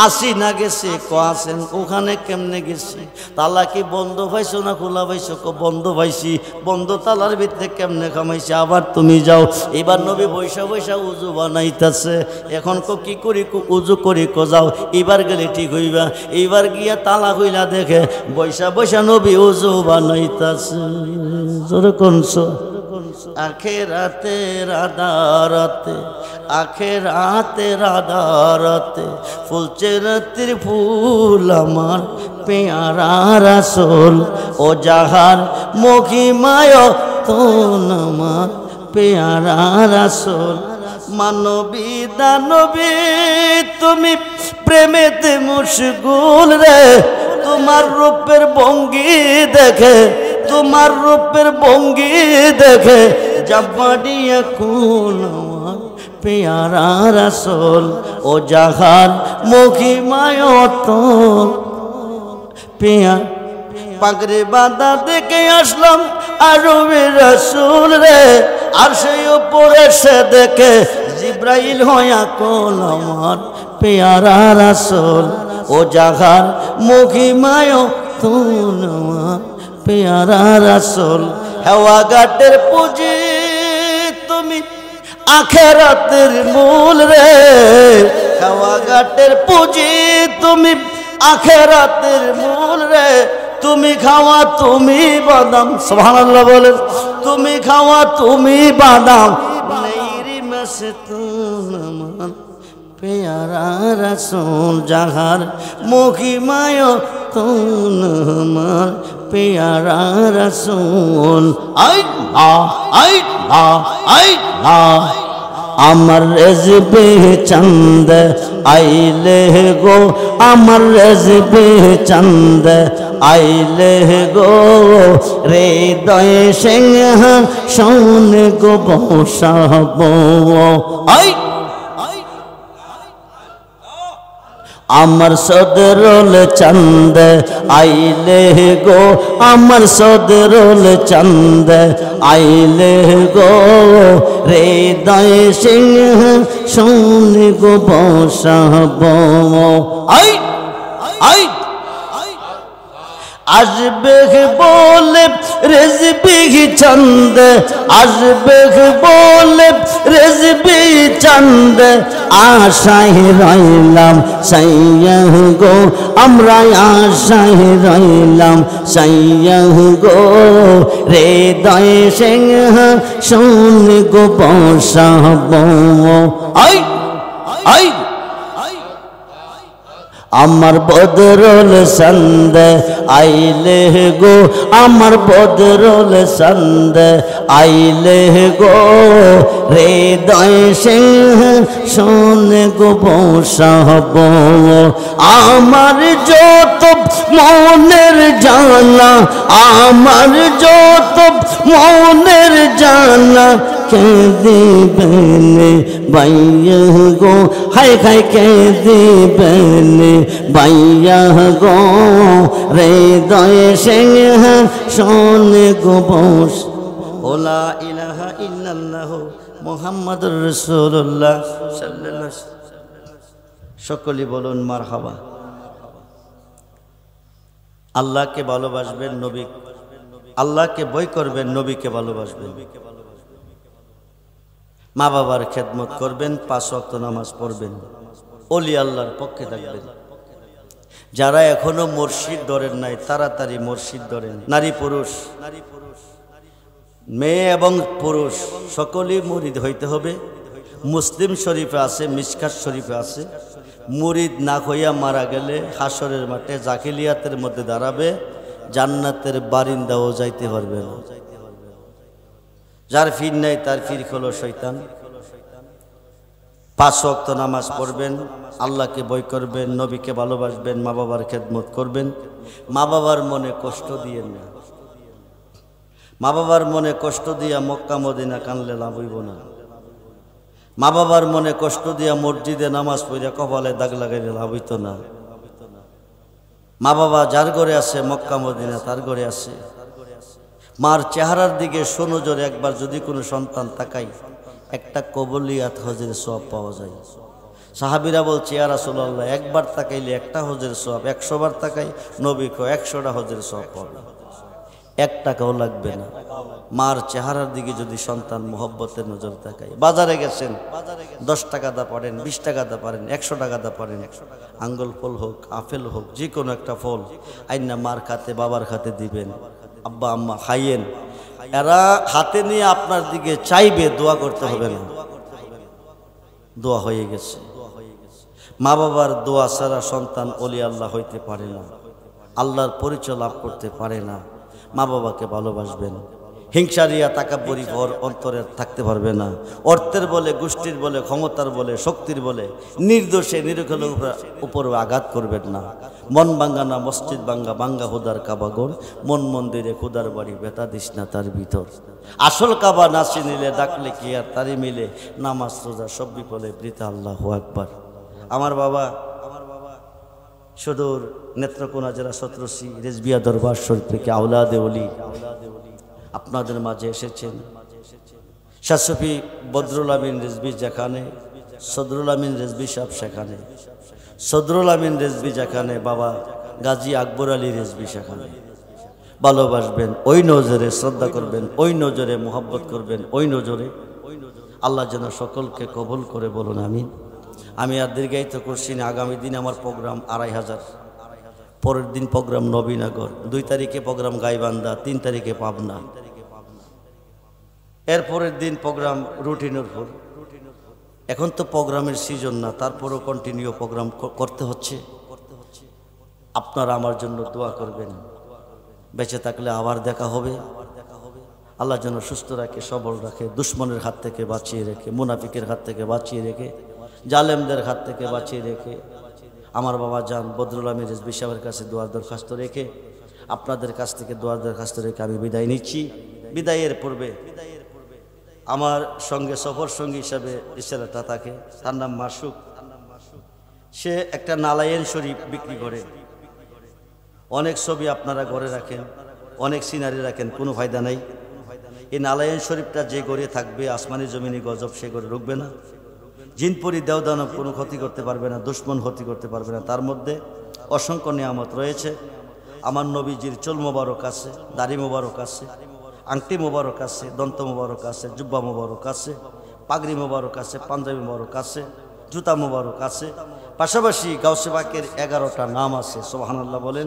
আসি না গেছে, কো আসেন, ওখানে কেমনে গেছি? তালা কি বন্ধ পাইছো না খোলা পাইছো? কো বন্ধ পাইছি। বন্ধ তালার ভিতরে কেমনে খামাইছে? আবার তুমি যাও। এবার নবী বৈশা বৈশা উজু বানাইতেছে। এখন কো কি করি? উজু করি। কো যাও, এবার গেলে ঠিক হইবা। এইবার গিয়া তালা হইলা দেখে বৈশা বৈশা নবী উজু বানাইতেছে। জোরে কোনছো আখেরাতে রাদারাতে, আখেরাতে রাদারাতে, ফুলছে রাতের ফুল আমার পেয়ারা রাসূল। ও জাহার মহিমায় তোন আমার পেয়ারা রাসূল। মানবী দানবী তুমি প্রেমেতে মুশগুল রে, তোমার রূপের ভঙ্গি দেখে, তোমার রূপের ভঙ্গি দেখে জাবানিয়া কোন আমার পেয়ারা রাসূল। ও জাহার মহিমায় তোন পেয়া পাগড়ি বাঁধা দেখে আসলাম আরবে রাসূল রে, আর সেই উপরে সে দেখে জিব্রাইল হইয়া কোন আমার পেয়ারা রাসূল। ও জাহার মহিমায় তোন আমার পেয়ারা রাসূল। হেওয়া ঘাটের পুঁজি তুমি আখেরাতের মূল রে, হেওয়া ঘাটের পুঁজি তুমি আখেরাতের মূল রে। তুমি খাওয়া তুমি বাদাম, সুবহানাল্লাহ বলেন, তুমি খাওয়া তুমি বাদাম, নেইরি মাসে তোমার পেয়ারা রাসূল। জাহার মহিমায় তোন আমার পেয়ারা রাসূল। আই আ আই আ আই আ আমার রেজবে চন্দ আইলে গো, আমার রেজবে চন্দ আইলে গো, হৃদয় সিংহাসন গো বসাবো। আই আমার সদরুল চাঁদ আইলে গো, আমার সদরুল চাঁদ আইলে গো, হৃদয় সিংহ শুন গো বসাব। আই আই আসবে বলে রেজবি চাঁদ, আসবে বলে রেজবি চাঁদ, আশায় রইলাম সাইয়া গো, আমরা আশায় রইলাম সাইয়া গো, হৃদয় সিংহ শুন গো বসাব। আই আই আমার বদরুল চাঁদ আইলে গো, আমার বদরুল চাঁদ আইলে গো, হৃদয় সিংহ শুন গো বসাব। আমার যত মনের জানা, আমার যত মনের জানা, কে দিবেন বাইয়া গো, হায় হায় কে দিবেন বাইয়া গো, হৃদয় সিংহ শুন গো বস। লা ইলাহা ইল্লাল্লাহু মুহাম্মাদুর রাসূলুল্লাহ সাল্লাল্লাহু আলাইহি ওয়াসাল্লাম। সকলে বলুন মারহাবা। আল্লাহকে ভালোবাসবেন, নবী আল্লাহকে ভয় করবেন, নবীকে ভালোবাসবেন, মা বাবার খেদমত করবেন, 5 ওয়াক্ত নামাজ পড়বেন, ওলি আল্লাহর পক্ষে থাকবেন। যারা এখনো মুর্শিদ ধরেন নাই তাড়াতাড়ি মুর্শিদ ধরেন। নারী পুরুষ, মেয়ে এবং পুরুষ সকলেই মুরিদ হইতে হবে। মুসলিম শরীফে আছে, মিশকাত শরীফে আছে, মুরিদ না হইয়া মারা গেলে হাসরের মাঠে জাকিলিয়াতের মধ্যে দাঁড়াবে, জান্নাতের বারিন্দাও যাইতে পারবে না। যার ফির নাই তার ফির হলো শয়তান। 5 ওয়াক্ত নামাজ পড়বেন, আল্লাহকে ভয় করবেন, নবীকে ভালোবাসবেন, মা বাবার খেদমত করবেন। মা বাবার মনে কষ্ট দিয়েন না। মা বাবার মনে কষ্ট দিয়া মক্কা মদিনা কানলে লাভ হইব না। মা বাবার মনে কষ্ট দিয়া মসজিদে নামাজ পড়িয়া কপালে দাগ লাগাইলে লাভ হইত না। মা বাবা যার ঘরে আছে মক্কা মদিনা তার ঘরে আছে। মার চেহারার দিকে সুনজরে একবার যদি কোনো সন্তান তাকাই, একটা কবুলিয়াত হজের সওয়াব পাওয়া যায়। সাহাবীরা বলছে, ইয়া রাসূলুল্লাহ, একবার তাকাইলে একটা হজের সওয়াব, 100 বার তাকাই নবী কয় 100টা হজের সওয়াব পাবে, 1 টাকাও লাগবে না। মার চেহারার দিকে যদি সন্তান মোহব্বতের নজর তাকায়। বাজারে গেছেন, 10 টাকা দা পারেন, 20 টাকা দা পারেন, 100 টাকা দা পারেন, আঙ্গুল ফল হোক, আপেল হোক, যে কোনো একটা ফল আইনা মার খাতে বাবার খাতে দিবেন। আব্বা আম্মা খাইয়েন। এরা হাতে নিয়ে আপনার দিকে চাইবে, দোয়া করতে হবে না, দোয়া হয়ে গেছে। মা বাবার দোয়া ছাড়া সন্তান ওলি আল্লাহ হইতে পারে না, আল্লাহর পরিচয় লাভ করতে পারে না। মা বাবাকে ভালোবাসবেন। হিংসারিয়া তাকাব্বরি ভর অন্তরে থাকতে পারবে না। অর্থের বলে, গোষ্ঠীর বলে, ক্ষমতার বলে, শক্তির বলে নির্দোষে নিরীক্ষের উপর আঘাত করবেন না। মন ভাঙ্গা না মসজিদ ভাঙ্গা, ভাঙ্গা হুদার কাবাগর, মন মন্দিরে খুদার বাড়ি, বেতা দিস না তার ভিতর। আসল কাবা না চিনিলে ডাকলে কি আর তারি মিলে, নামাজ রোজা সব বিফলে বৃথা, আল্লাহু আকবার। আমার বাবা সুদূর নেত্রকোনা জেলা সতরসি রেজবিয়া দরবার শরীফ থেকে আওলাদে ওলি আপনাদের মাঝে এসেছেন। শাহ শফি বদরুল আমিন রেজবি যেখানে, সদরুল আমিন রেজবি সাহেব সেখানে, সদরুল আমিন রেজবি যেখানে, বাবা গাজী আকবর আলী রেজবি সেখানে। ভালোবাসবেন, ওই নজরে শ্রদ্ধা করবেন, ওই নজরে মোহাব্বত করবেন, ওই নজরে। আল্লাহ যেন সকলকে কবুল করে, বলুন আমিন। আমি আর দীর্ঘায়িত করছি না। আগামী দিন আমার প্রোগ্রাম 2500, পরের দিন প্রোগ্রাম নবীনগর, 2 তারিখে প্রোগ্রাম গাইবান্ধা, 3 তারিখে পাবনা, এরপরের দিন প্রোগ্রাম রুটিনুরপুর। এখন তো প্রোগ্রামের সিজন না, তারপরও কন্টিনিউ প্রোগ্রাম করতে হচ্ছে। আপনারা আমার জন্য দোয়া করবেন। বেঁচে থাকলে আবার দেখা হবে। আল্লাহ যেন সুস্থ রাখে, সবল রাখে, দুশ্মনের হাত থেকে বাঁচিয়ে রেখে, মুনাফিকের হাত থেকে বাঁচিয়ে রেখে, জালেমদের হাত থেকে বাঁচিয়ে রেখে, আমার বাবা জান বদরুল আমিন রেজবি সাহেবের কাছে দোয়ার দরখাস্ত রেখে, আপনাদের কাছ থেকে দোয়ার দরখাস্ত রেখে আমি বিদায় নিচ্ছি। বিদায়ের পূর্বে আমার সঙ্গে সফর সঙ্গী হিসাবে ছেলেটা থাকে, তার নাম মাসুক। সে একটা নালায়েন শরীফ বিক্রি করে। অনেক ছবি আপনারা ঘরে রাখেন, অনেক সিনারি রাখেন, কোনো ফায়দা নাই। এই নালায়েন শরীফটা যে ঘরে থাকবে, আসমানি জমিনি গজব সে ঘরে ঢুকবে না। জিনপরি দেওদানব কোনো ক্ষতি করতে পারবে না, দুশ্মন ক্ষতি করতে পারবে না। তার মধ্যে অসংখ্য নিয়ামত রয়েছে। আমার নবীজির চুল মোবারক আছে, দাড়ি মোবারক আছে, আংটি মোবারক আছে, দন্ত মোবারক আছে, জুব্বা মোবারক আছে, পাগড়ি মোবারক আছে, পাঞ্জাবি মোবারক আছে, জুতা মোবারক আছে। পাশাপাশি গাউসে পাকের 11টা নাম আছে, সুবহানাল্লাহ বলেন,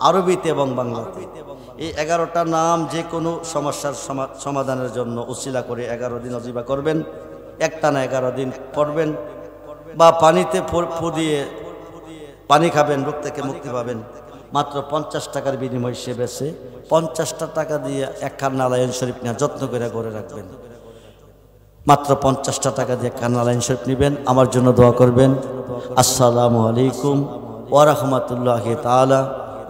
আরবিতে এবং বাংলাতে। এই 11টা নাম যে কোনো সমস্যার সমাধানের জন্য উসিলা করে 11 দিন অজিবা করবেন, একটানা 11 দিন পড়বেন, বা পানিতে ফু দিয়ে পানি খাবেন, রোগ থেকে মুক্তি পাবেন। মাত্র 50 টাকার বিনিময় সে বেছে 50টা টাকা দিয়ে একখান নালায়েন শরীফ নিয়ে যত্ন করে ঘরে রাখবেন। মাত্র 50টা টাকা দিয়ে একখান নালায়েন শরীফ নেবেন। আমার জন্য দোয়া করবেন। আসসালামু আলাইকুম ওয়া রাহমাতুল্লাহি তাআলা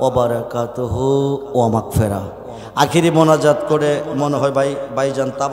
ওয়া বারাকাতুহু ওয়া মাগফিরা। আখিরি মোনাজাত করে মনে হয় ভাইজান